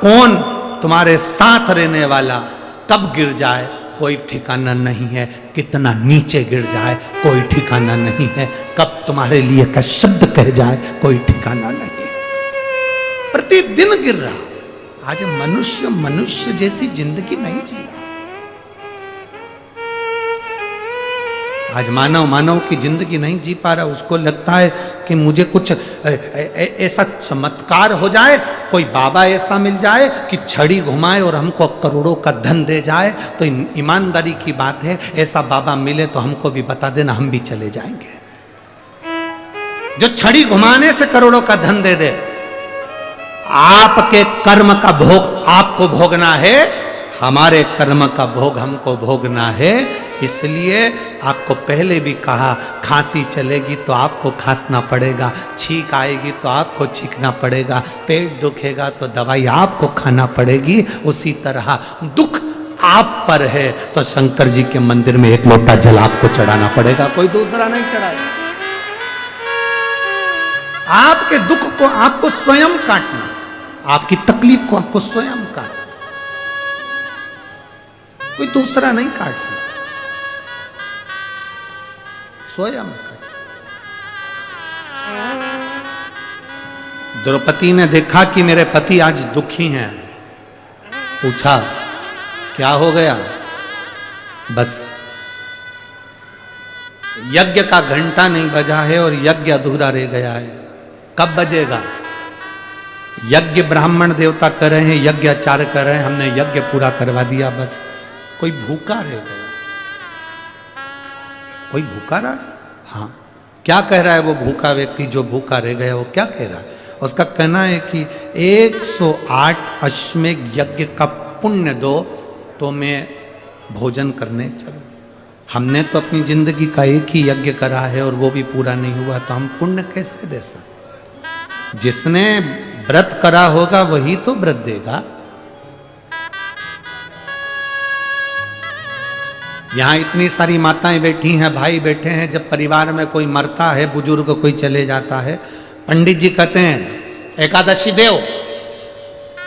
कौन तुम्हारे साथ रहने वाला कब गिर जाए कोई ठिकाना नहीं है, कितना नीचे गिर जाए कोई ठिकाना नहीं है, कब तुम्हारे लिए का शब्द कह जाए कोई ठिकाना नहीं है। प्रतिदिन गिर रहा। आज मनुष्य मनुष्य जैसी जिंदगी नहीं जी रहा। आज मानव मानव की जिंदगी नहीं जी पा रहा। उसको लगता है कि मुझे कुछ ऐसा चमत्कार हो जाए, कोई बाबा ऐसा मिल जाए कि छड़ी घुमाए और हमको करोड़ों का धन दे जाए। तो ईमानदारी की बात है, ऐसा बाबा मिले तो हमको भी बता देना, हम भी चले जाएंगे। जो छड़ी घुमाने से करोड़ों का धन दे दे। आपके कर्म का भोग आपको भोगना है, हमारे कर्म का भोग हमको भोगना है। इसलिए आपको पहले भी कहा, खांसी चलेगी तो आपको खांसना पड़ेगा, छींक आएगी तो आपको छींकना पड़ेगा, पेट दुखेगा तो दवाई आपको खाना पड़ेगी। उसी तरह दुख आप पर है तो शंकर जी के मंदिर में एक लोटा जल आपको चढ़ाना पड़ेगा, कोई दूसरा नहीं चढ़ाएगा। आपके दुख को आपको स्वयं काटना, आपकी तकलीफ को आपको स्वयं काटना, कोई दूसरा नहीं काट सकता, स्वयं काट। द्रौपदी ने देखा कि मेरे पति आज दुखी हैं, पूछा क्या हो गया। बस यज्ञ का घंटा नहीं बजा है और यज्ञ अधूरा रह गया है। कब बजेगा? यज्ञ ब्राह्मण देवता कर रहे हैं, यज्ञ आचार्य कर रहे हैं, हमने यज्ञ पूरा करवा दिया, बस कोई भूखा रह गया। कोई भूखा रहा? हाँ। क्या कह रहा है वो भूखा व्यक्ति जो भूखा रह गया? वो क्या कह रहा है? उसका कहना है कि 108 अश्वमेध यज्ञ का पुण्य दो तो मैं भोजन करने चलूं। हमने तो अपनी जिंदगी का एक ही यज्ञ करा है और वो भी पूरा नहीं हुआ, तो हम पुण्य कैसे दे सकते? जिसने व्रत करा होगा वही तो व्रत देगा। यहां इतनी सारी माताएं बैठी हैं, भाई बैठे हैं, जब परिवार में कोई मरता है, बुजुर्ग कोई चले जाता है, पंडित जी कहते हैं एकादशी देव।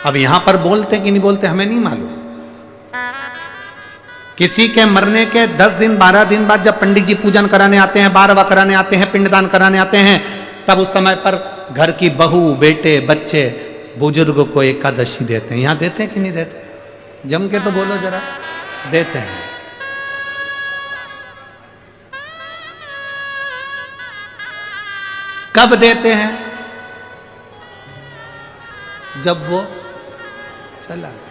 अब यहां पर बोलते कि नहीं बोलते हमें नहीं मालूम। किसी के मरने के 10 दिन 12 दिन बाद जब पंडित जी पूजन कराने आते हैं, बारवा कराने आते हैं, पिंडदान कराने आते हैं, तब उस समय पर घर की बहू, बेटे, बच्चे बुजुर्ग को एकादशी देते हैं। यहां देते हैं कि नहीं देते? जम के तो बोलो जरा। देते हैं। कब देते हैं? जब वो चला गया।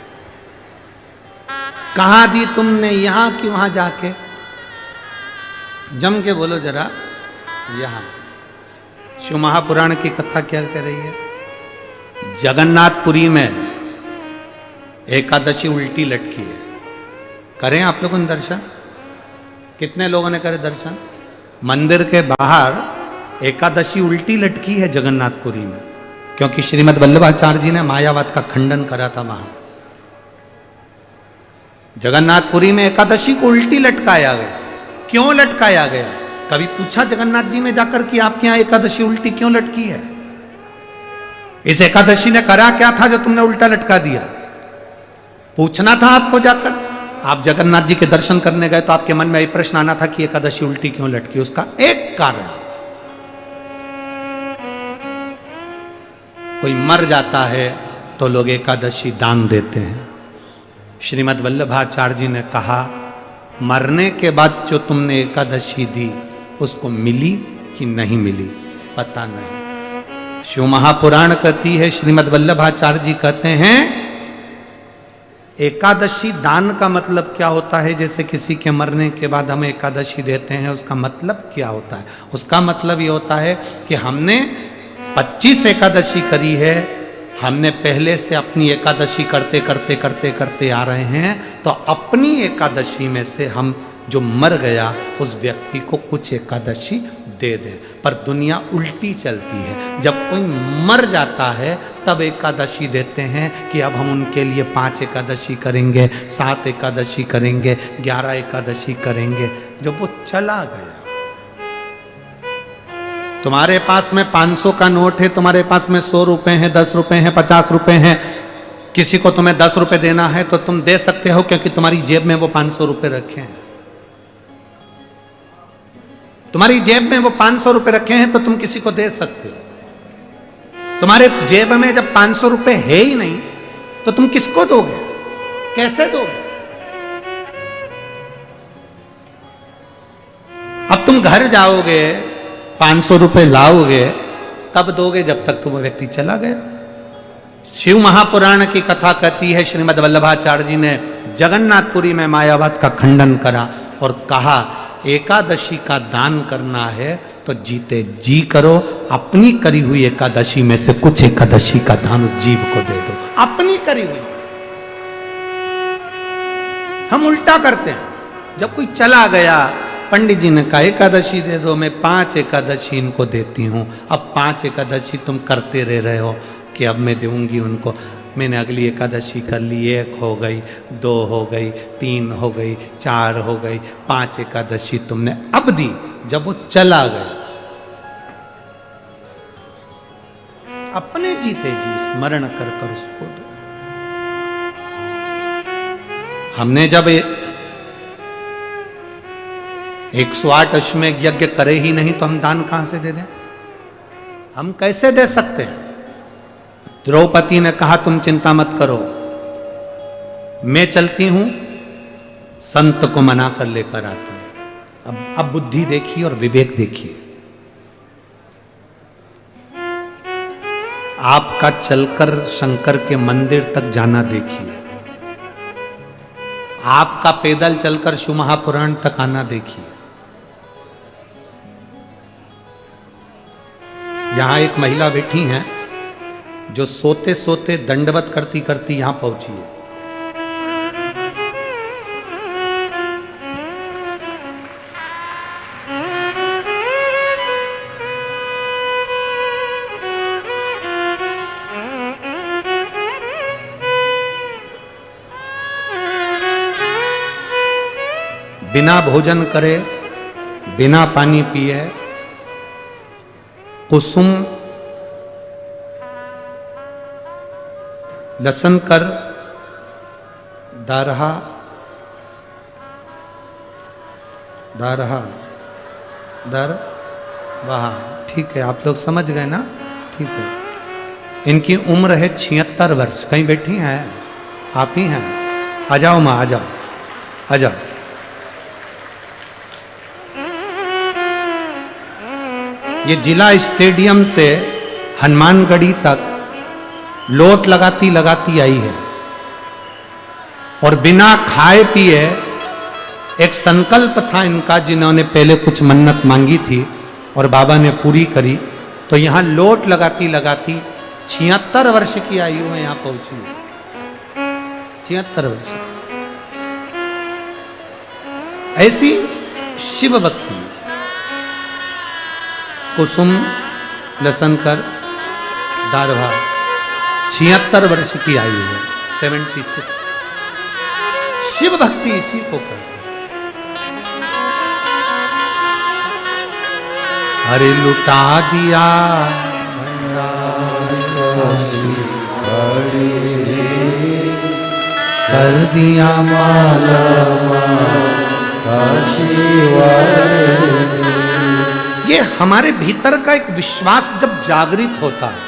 कहां दी तुमने? यहां कि वहां जाके? जम के बोलो जरा। यहां। शिव महापुराण की कथा क्या कह रही है? जगन्नाथपुरी में एकादशी उल्टी लटकी है। करें आप लोगों ने दर्शन? कितने लोगों ने करे दर्शन? मंदिर के बाहर एकादशी उल्टी लटकी है जगन्नाथपुरी में, क्योंकि श्रीमद् वल्लभाचार्य जी ने मायावाद का खंडन करा था। वहां जगन्नाथपुरी में एकादशी को उल्टी लटकाया गया। क्यों लटकाया गया? कभी पूछा जगन्नाथ जी में जाकर कि आपके यहां एकादशी उल्टी क्यों लटकी है? इस एकादशी ने करा क्या था जो तुमने उल्टा लटका दिया? पूछना था आपको जाकर। आप जगन्नाथ जी के दर्शन करने गए तो आपके मन में ये प्रश्न आना था कि एकादशी उल्टी क्यों लटकी। उसका एक कारण, कोई मर जाता है तो लोग एकादशी दान देते हैं। श्रीमद् वल्लभाचार्य जी ने कहा, मरने के बाद जो तुमने एकादशी दी उसको मिली कि नहीं मिली पता नहीं। शिव महापुराण कहती है, श्रीमद् वल्लभाचार्य जी कहते हैं एकादशी दान का मतलब क्या होता है? जैसे किसी के मरने के बाद हम एकादशी देते हैं, उसका मतलब क्या होता है? उसका मतलब ये होता है कि हमने 25 एकादशी करी है, हमने पहले से अपनी एकादशी करते करते आ रहे हैं, तो अपनी एकादशी में से हम जो मर गया उस व्यक्ति को कुछ एकादशी दे दे। पर दुनिया उल्टी चलती है, जब कोई मर जाता है तब एकादशी देते हैं कि अब हम उनके लिए 5 एकादशी करेंगे, 7 एकादशी करेंगे, 11 एकादशी करेंगे। जब वो चला गया, तुम्हारे पास में 500 का नोट है, तुम्हारे पास में 100 रुपए हैं, 10 रुपए हैं, 50 रुपए हैं, किसी को तुम्हें 10 रुपए देना है तो तुम दे सकते हो क्योंकि तुम्हारी जेब में वो 500 रुपए रखे हैं। तुम्हारी जेब में वो 500 रुपए रखे हैं तो तुम किसी को दे सकते हो। तुम्हारे जेब में जब 500 रुपए है ही नहीं तो तुम किसको दोगे, कैसे दोगे? अब तुम घर जाओगे, 500 रुपए लाओगे, तब दोगे जब तक तो वो व्यक्ति चला गया। शिव महापुराण की कथा कहती है, श्रीमद् वल्लभाचार्य जी ने जगन्नाथपुरी में मायावाद का खंडन करा और कहा एकादशी का दान करना है तो जीते जी करो, अपनी करी हुई एकादशी में से कुछ एकादशी का दान उस जीव को दे दो, अपनी करी हुई। हम उल्टा करते हैं, जब कोई चला गया, पंडित जी ने कहा एकादशी दे दो, मैं 5 एकादशी इनको देती हूं। अब 5 एकादशी तुम करते रह रहे हो कि अब मैं दूंगी उनको। मैंने अगली एकादशी कर ली, 1 हो गई, 2 हो गई, 3 हो गई, 4 हो गई, 5 एकादशी तुमने अब दी। जब वो चला गया, अपने जीते जी स्मरण कर कर उसको दो। हमने जब 108 अश्वमेध यज्ञ करे ही नहीं तो हम दान कहां से दे दें? हम कैसे दे सकते हैं? द्रौपदी ने कहा तुम चिंता मत करो, मैं चलती हूं, संत को मना कर लेकर आती हूं। अब बुद्धि देखिए और विवेक देखिए। आपका चलकर शंकर के मंदिर तक जाना देखिए, आपका पैदल चलकर शिव महापुराण तक आना देखिए। यहां एक महिला बैठी हैं जो सोते सोते दंडवत करती करती यहां पहुंची है। बिना भोजन करे, बिना पानी पिए, कुसुम लसन कर दारहा दारहा दर वहा, ठीक है, आप लोग समझ गए ना? ठीक है। इनकी उम्र है 76 वर्ष। कहीं बैठी हैं? आप ही हैं? आ जाओ माँ, आ जाओ, आ जाओ। ये जिला स्टेडियम से हनुमानगढ़ी तक लोट लगाती लगाती आई है और बिना खाए पिए, एक संकल्प था इनका, जिन्होंने पहले कुछ मन्नत मांगी थी और बाबा ने पूरी करी, तो यहां लोट लगाती लगाती 76 वर्ष की आयु में यहां पहुंची है। 76 वर्ष। ऐसी शिव भक्ति। कुसुम लसन कर दारभा, 76 वर्ष की आयु है, 76। शिव भक्ति इसी को कहते हैं। अरे लुटा दिया कर दिया माला ये हमारे भीतर का एक विश्वास जब जागृत होता है,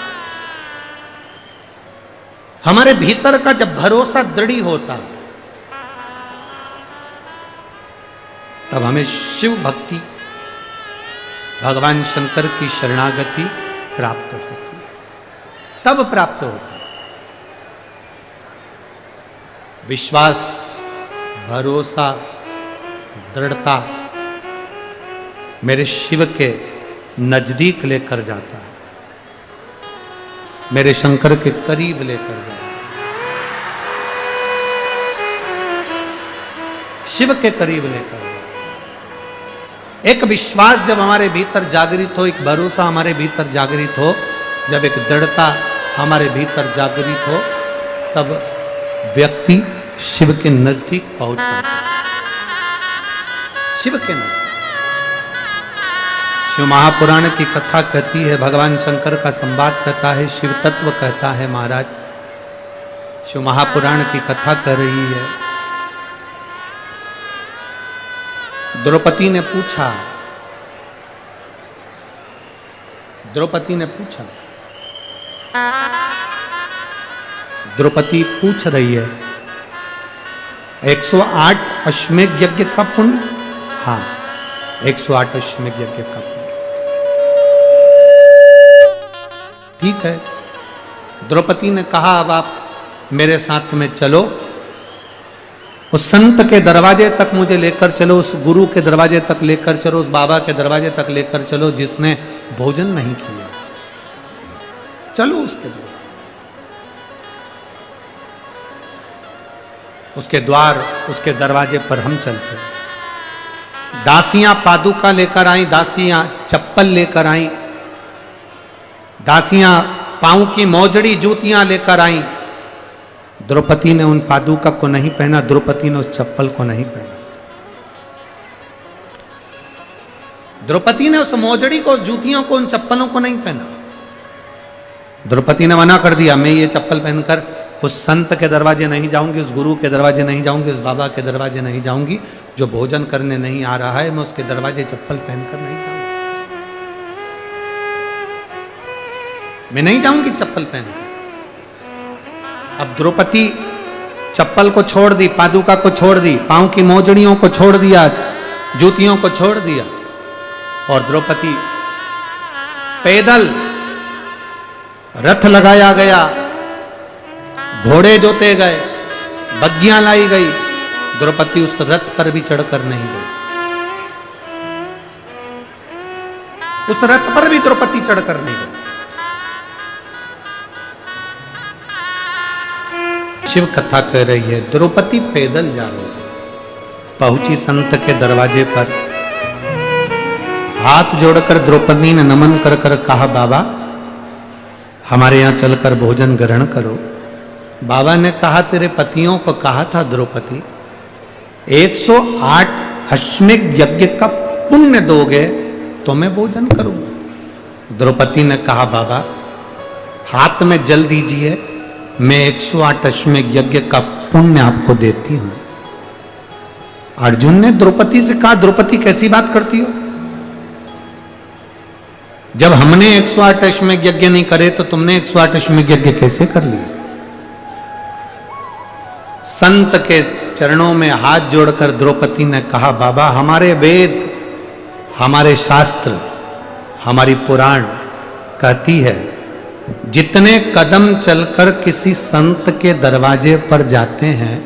हमारे भीतर का जब भरोसा दृढ़ होता है, तब हमें शिव भक्ति, भगवान शंकर की शरणागति प्राप्त होती है। तब प्राप्त होती है विश्वास, भरोसा, दृढ़ता मेरे शिव के नजदीक लेकर जाता है, मेरे शंकर के करीब लेकर जाता है, शिव के करीब लेकर जाता है। एक विश्वास जब हमारे भीतर जागृत हो, एक भरोसा हमारे भीतर जागृत हो, जब एक दृढ़ता हमारे भीतर जागृत हो, तब व्यक्ति शिव के नजदीक पहुंच पाता है। शिव के नजदीक। शिव महापुराण की कथा कहती है, भगवान शंकर का संवाद कहता है, शिव तत्व कहता है महाराज। शिव महापुराण की कथा कर रही है। द्रौपदी ने पूछा, द्रौपदी पूछ रही है 108 अश्वमेध यज्ञ का पुण्य। हाँ, 108 अश्वमेध यज्ञ का पुण्य। ठीक है। द्रौपदी ने कहा, अब आप मेरे साथ में चलो, उस संत के दरवाजे तक मुझे लेकर चलो, उस गुरु के दरवाजे तक लेकर चलो, उस बाबा के दरवाजे तक लेकर चलो जिसने भोजन नहीं किया। चलो उसके दरवाजे, उसके द्वार, उसके दरवाजे पर हम चलते। दासियां पादुका लेकर आई, दासियां चप्पल लेकर आई, दासियां पांव की मोजड़ी जूतियां लेकर आई। द्रौपदी ने उन पादुका को नहीं पहना, द्रौपदी ने उस चप्पल को नहीं पहना। द्रौपदी ने उस मोजड़ी को, उस जूतियों को, उन चप्पलों को नहीं पहना। द्रौपदी ने मना कर दिया, मैं ये चप्पल पहनकर उस संत के दरवाजे नहीं जाऊंगी, उस गुरु के दरवाजे नहीं जाऊंगी, उस बाबा के दरवाजे नहीं जाऊंगी। जो भोजन करने नहीं आ रहा है, मैं उसके दरवाजे चप्पल पहनकर नहीं जाऊंगी। मैं नहीं जाऊंगी चप्पल पहनकर। अब द्रौपदी चप्पल को छोड़ दी, पादुका को छोड़ दी, पांव की मोजड़ियों को छोड़ दिया, जूतियों को छोड़ दिया, और द्रौपदी पैदल, रथ लगाया गया, घोड़े जोते गए, बग्गियां लाई गई। द्रौपदी उस रथ पर भी चढ़कर नहीं गई। उस रथ पर भी द्रौपदी चढ़कर नहीं गई। शिव कथा कह रही है, द्रौपदी पैदल जा रही है, पहुंची संत के दरवाजे पर, हाथ जोड़कर द्रौपदी ने नमन कर कर कहा, बाबा हमारे यहां चलकर भोजन ग्रहण करो। बाबा ने कहा, तेरे पतियों को कहा था द्रौपदी, 108 अश्वमेध यज्ञ का पुण्य दोगे तो मैं भोजन करूंगा। द्रौपदी ने कहा, बाबा हाथ में जल दीजिए, मैं 108 अश्वमेध यज्ञ का पुण्य आपको देती हूं। अर्जुन ने द्रौपदी से कहा, द्रौपदी कैसी बात करती हो? जब हमने 108 अश्वमेध यज्ञ नहीं करे तो तुमने 108 अश्वमेध यज्ञ कैसे कर लिया? संत के चरणों में हाथ जोड़कर द्रौपदी ने कहा, बाबा हमारे वेद, हमारे शास्त्र, हमारी पुराण कहती है, जितने कदम चलकर किसी संत के दरवाजे पर जाते हैं,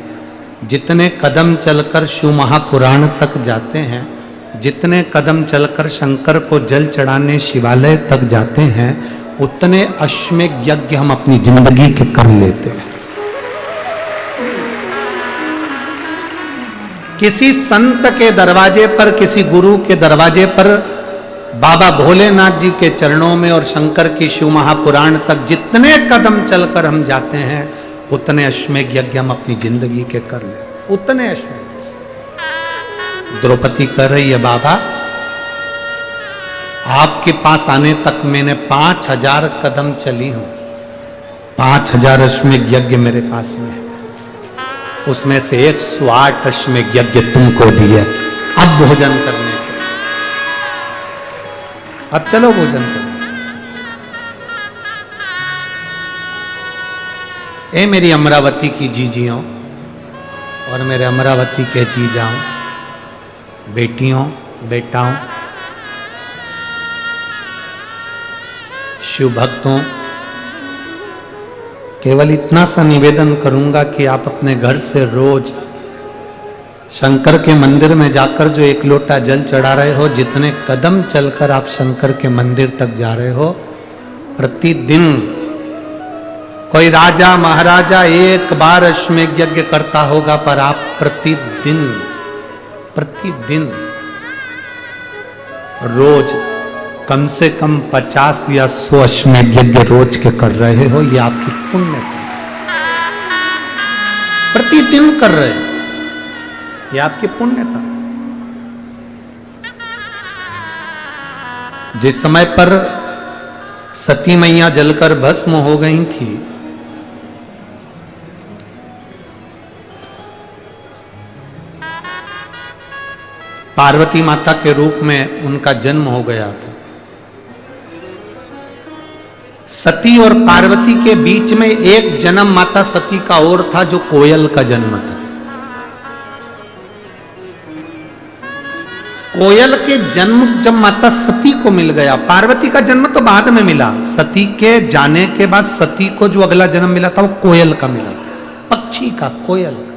जितने कदम चलकर शिव महापुराण तक जाते हैं, जितने कदम चलकर शंकर को जल चढ़ाने शिवालय तक जाते हैं, उतने अश्वमेध यज्ञ हम अपनी जिंदगी के कर लेते हैं। किसी संत के दरवाजे पर, किसी गुरु के दरवाजे पर, बाबा भोलेनाथ जी के चरणों में और शंकर की शिव महापुराण तक जितने कदम चलकर हम जाते हैं, उतने अश्वमेध यज्ञ हम अपनी जिंदगी के कर ले। उतने अश्वमेध। द्रौपदी कह रही है, बाबा आपके पास आने तक मैंने 5000 कदम चली हूं। 5000 अश्वमेध यज्ञ मेरे पास में है, उसमें से 108 अश्वमेध यज्ञ तुमको दिए। अब भोजन करने चलो, अब चलो भोजन करो। ए मेरी अमरावती की जीजियों और मेरे अमरावती के जीजाओं, बेटियों, बेटाओं, शिव भक्तों, केवल इतना सा निवेदन करूंगा कि आप अपने घर से रोज शंकर के मंदिर में जाकर जो 1 लोटा जल चढ़ा रहे हो, जितने कदम चलकर आप शंकर के मंदिर तक जा रहे हो, प्रतिदिन कोई राजा महाराजा 1 बार अश्वमेध यज्ञ करता होगा, पर आप प्रतिदिन रोज कम से कम 50 या 100 अश्वमेध यज्ञ रोज के कर रहे हो, ये आपकी पुण्य है। प्रतिदिन कर रहे हो, ये आपकी पुण्य का। जिस समय पर सती मैया जलकर भस्म हो गई थी, पार्वती माता के रूप में उनका जन्म हो गया था। सती और पार्वती के बीच में एक जन्म माता सती का और था, जो कोयल का जन्म था। कोयल के जन्म जब माता सती को मिल गया, पार्वती का जन्म तो बाद में मिला, सती के जाने के बाद सती को जो अगला जन्म मिला था वो कोयल का मिला था, पक्षी का, कोयल का।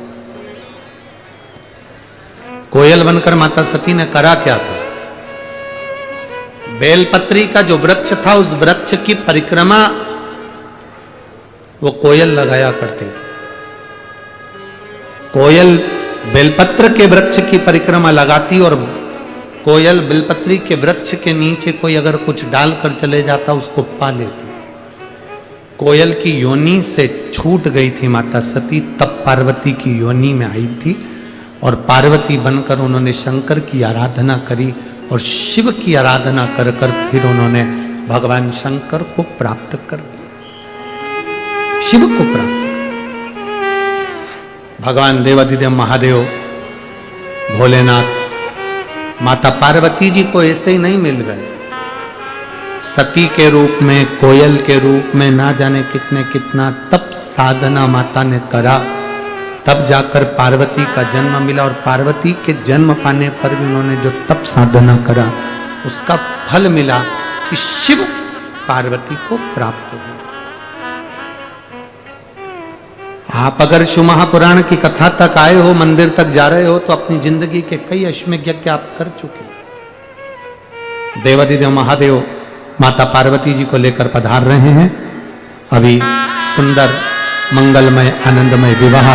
कोयल बनकर माता सती ने करा क्या था? बेलपत्री का जो वृक्ष था, उस वृक्ष की परिक्रमा वो कोयल लगाया करती थी। कोयल बेलपत्र के वृक्ष की परिक्रमा लगाती और कोयल बेलपत्री के वृक्ष के नीचे कोई अगर कुछ डालकर चले जाता उसको पा लेती। कोयल की योनि से छूट गई थी माता सती, तब पार्वती की योनि में आई थी और पार्वती बनकर उन्होंने शंकर की आराधना करी और शिव की आराधना कर कर फिर उन्होंने भगवान शंकर को प्राप्त कर लिया, शिव को प्राप्त कर। भगवान देवाधिदेव महादेव भोलेनाथ माता पार्वती जी को ऐसे ही नहीं मिल गए, सती के रूप में, कोयल के रूप में, ना जाने कितने कितना तप साधना माता ने करा, तब जाकर पार्वती का जन्म मिला। और पार्वती के जन्म पाने पर भी उन्होंने जो तप साधना करा उसका फल मिला कि शिव पार्वती को प्राप्त हो। आप अगर शिव महापुराण की कथा तक आए हो, मंदिर तक जा रहे हो, तो अपनी जिंदगी के कई अश्वमेध यज्ञ आप कर चुके। देवाधिदेव महादेव माता पार्वती जी को लेकर पधार रहे हैं। अभी सुंदर मंगलमय आनंदमय विवाह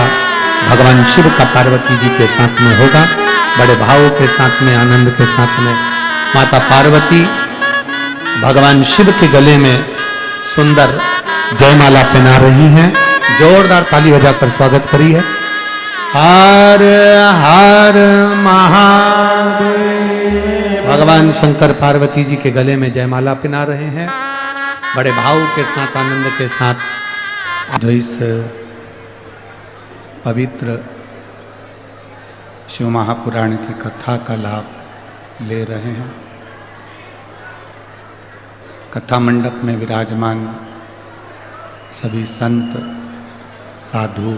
भगवान शिव का पार्वती जी के साथ में होगा, बड़े भाव के साथ में, आनंद के साथ में। माता पार्वती भगवान शिव के गले में सुंदर जयमाला पहना रही हैं। जोरदार ताली बजाकर स्वागत करिए। हर हर महादेव। भगवान शंकर पार्वती जी के गले में जयमाला पहना रहे हैं, बड़े भाव के साथ, आनंद के साथ। जो इस पवित्र शिव महापुराण की कथा का लाभ ले रहे हैं। कथा मंडप में विराजमान सभी संत, साधु,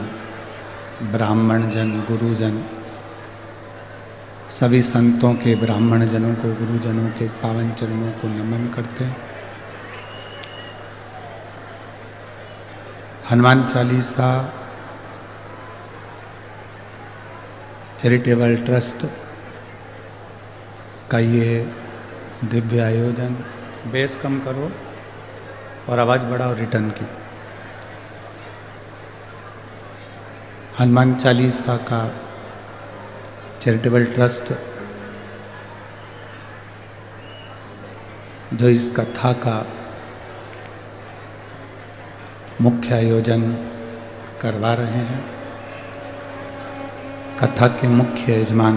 ब्राह्मण जन, गुरुजन, सभी संतों के, ब्राह्मण जनों को, गुरुजनों के पावन चरणों को नमन करते हैं। हनुमान चालीसा चैरिटेबल ट्रस्ट का ये दिव्य आयोजन, बेस कम करो और आवाज़ बढ़ाओ रिटर्न की। हनुमान चालीसा का चैरिटेबल ट्रस्ट जो इस कथा का मुख्य आयोजन करवा रहे हैं, कथा के मुख्य यजमान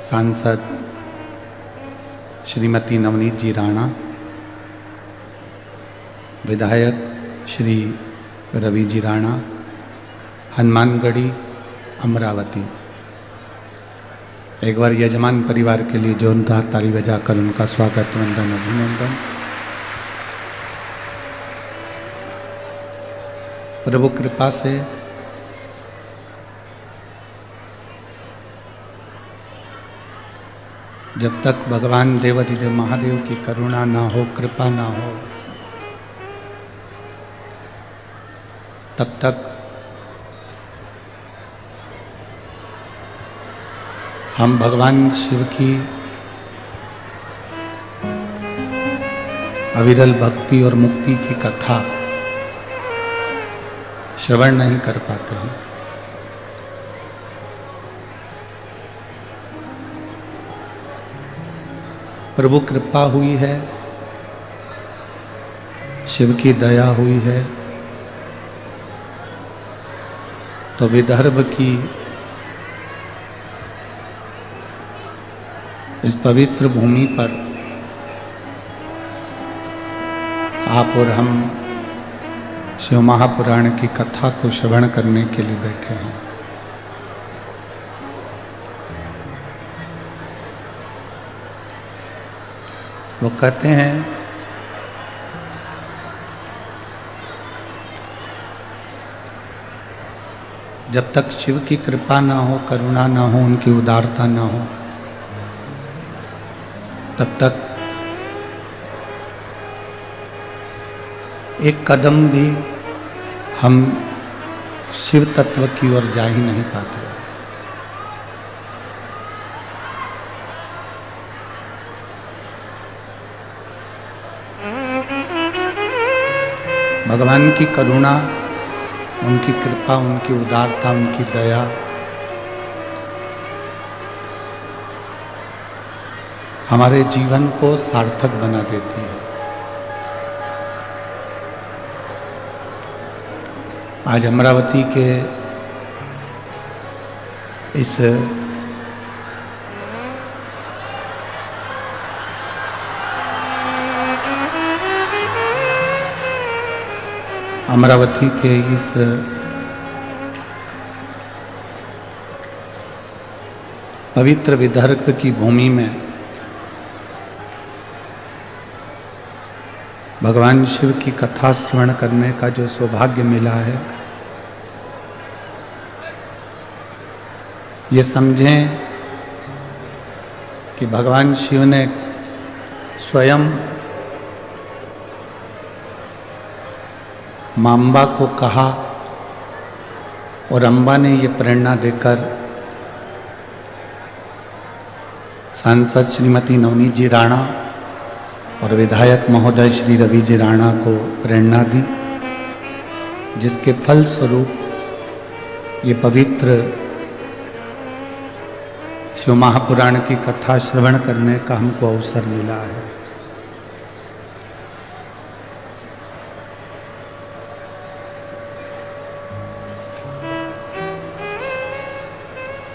सांसद श्रीमती नवनीत जी राणा, विधायक श्री रवि जी राणा, हनुमानगढ़ी, अमरावती। एक बार यजमान परिवार के लिए जोरदार ताली बजाकर उनका स्वागत, वंदन, अभिनंदन। प्रभु कृपा से जब तक भगवान देवाधिदेव महादेव की करुणा ना हो, कृपा ना हो, तब तक हम भगवान शिव की अविरल भक्ति और मुक्ति की कथा श्रवण नहीं कर पाते हैं। प्रभु कृपा हुई है, शिव की दया हुई है, तो विदर्भ की इस पवित्र भूमि पर आप और हम शिव महापुराण की कथा को श्रवण करने के लिए बैठे हैं। वो कहते हैं जब तक शिव की कृपा ना हो, करुणा ना हो, उनकी उदारता ना हो, तब तक एक कदम भी हम शिव तत्व की ओर जा ही नहीं पाते। भगवान की करुणा, उनकी कृपा, उनकी उदारता, उनकी दया हमारे जीवन को सार्थक बना देती है। आज अमरावती के इस पवित्र विदर्भ की भूमि में भगवान शिव की कथा श्रवण करने का जो सौभाग्य मिला है, ये समझें कि भगवान शिव ने स्वयं मां अम्बा को कहा और अम्बा ने ये प्रेरणा देकर सांसद श्रीमती नवनीत जी राणा और विधायक महोदय श्री रवि जी राणा को प्रेरणा दी, जिसके फल स्वरूप ये पवित्र शिव महापुराण की कथा श्रवण करने का हमको अवसर मिला है।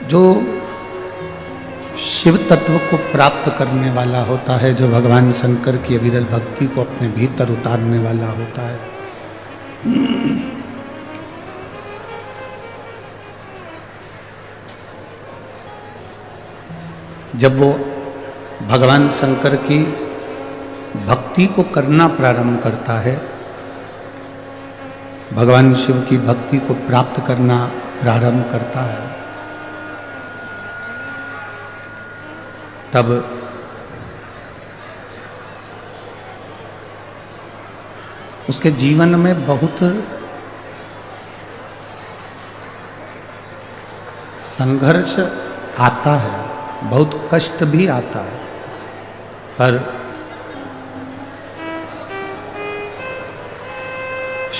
जो शिव तत्व को प्राप्त करने वाला होता है, जो भगवान शंकर की अविरल भक्ति को अपने भीतर उतारने वाला होता है, जब वो भगवान शंकर की भक्ति को करना प्रारंभ करता है, भगवान शिव की भक्ति को प्राप्त करना प्रारंभ करता है, तब उसके जीवन में बहुत संघर्ष आता है, बहुत कष्ट भी आता है, पर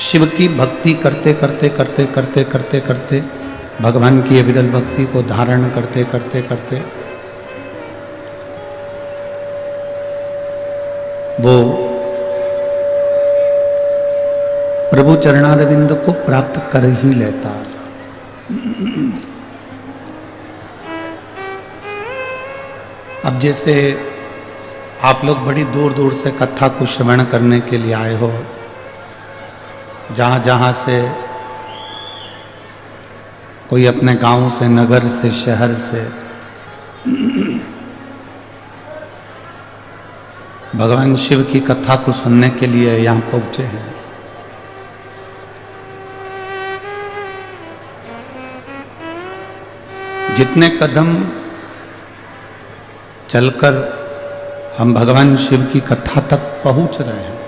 शिव की भक्ति करते करते करते करते करते करते भगवान की अविरल भक्ति को धारण करते करते करते वो प्रभु चरणारविंद को प्राप्त कर ही लेता है। अब जैसे आप लोग बड़ी दूर दूर से कथा को श्रवण करने के लिए आए हो, जहाँ जहाँ से कोई अपने गांव से, नगर से, शहर से भगवान शिव की कथा को सुनने के लिए यहाँ पहुँचे हैं। जितने कदम चलकर हम भगवान शिव की कथा तक पहुँच रहे हैं,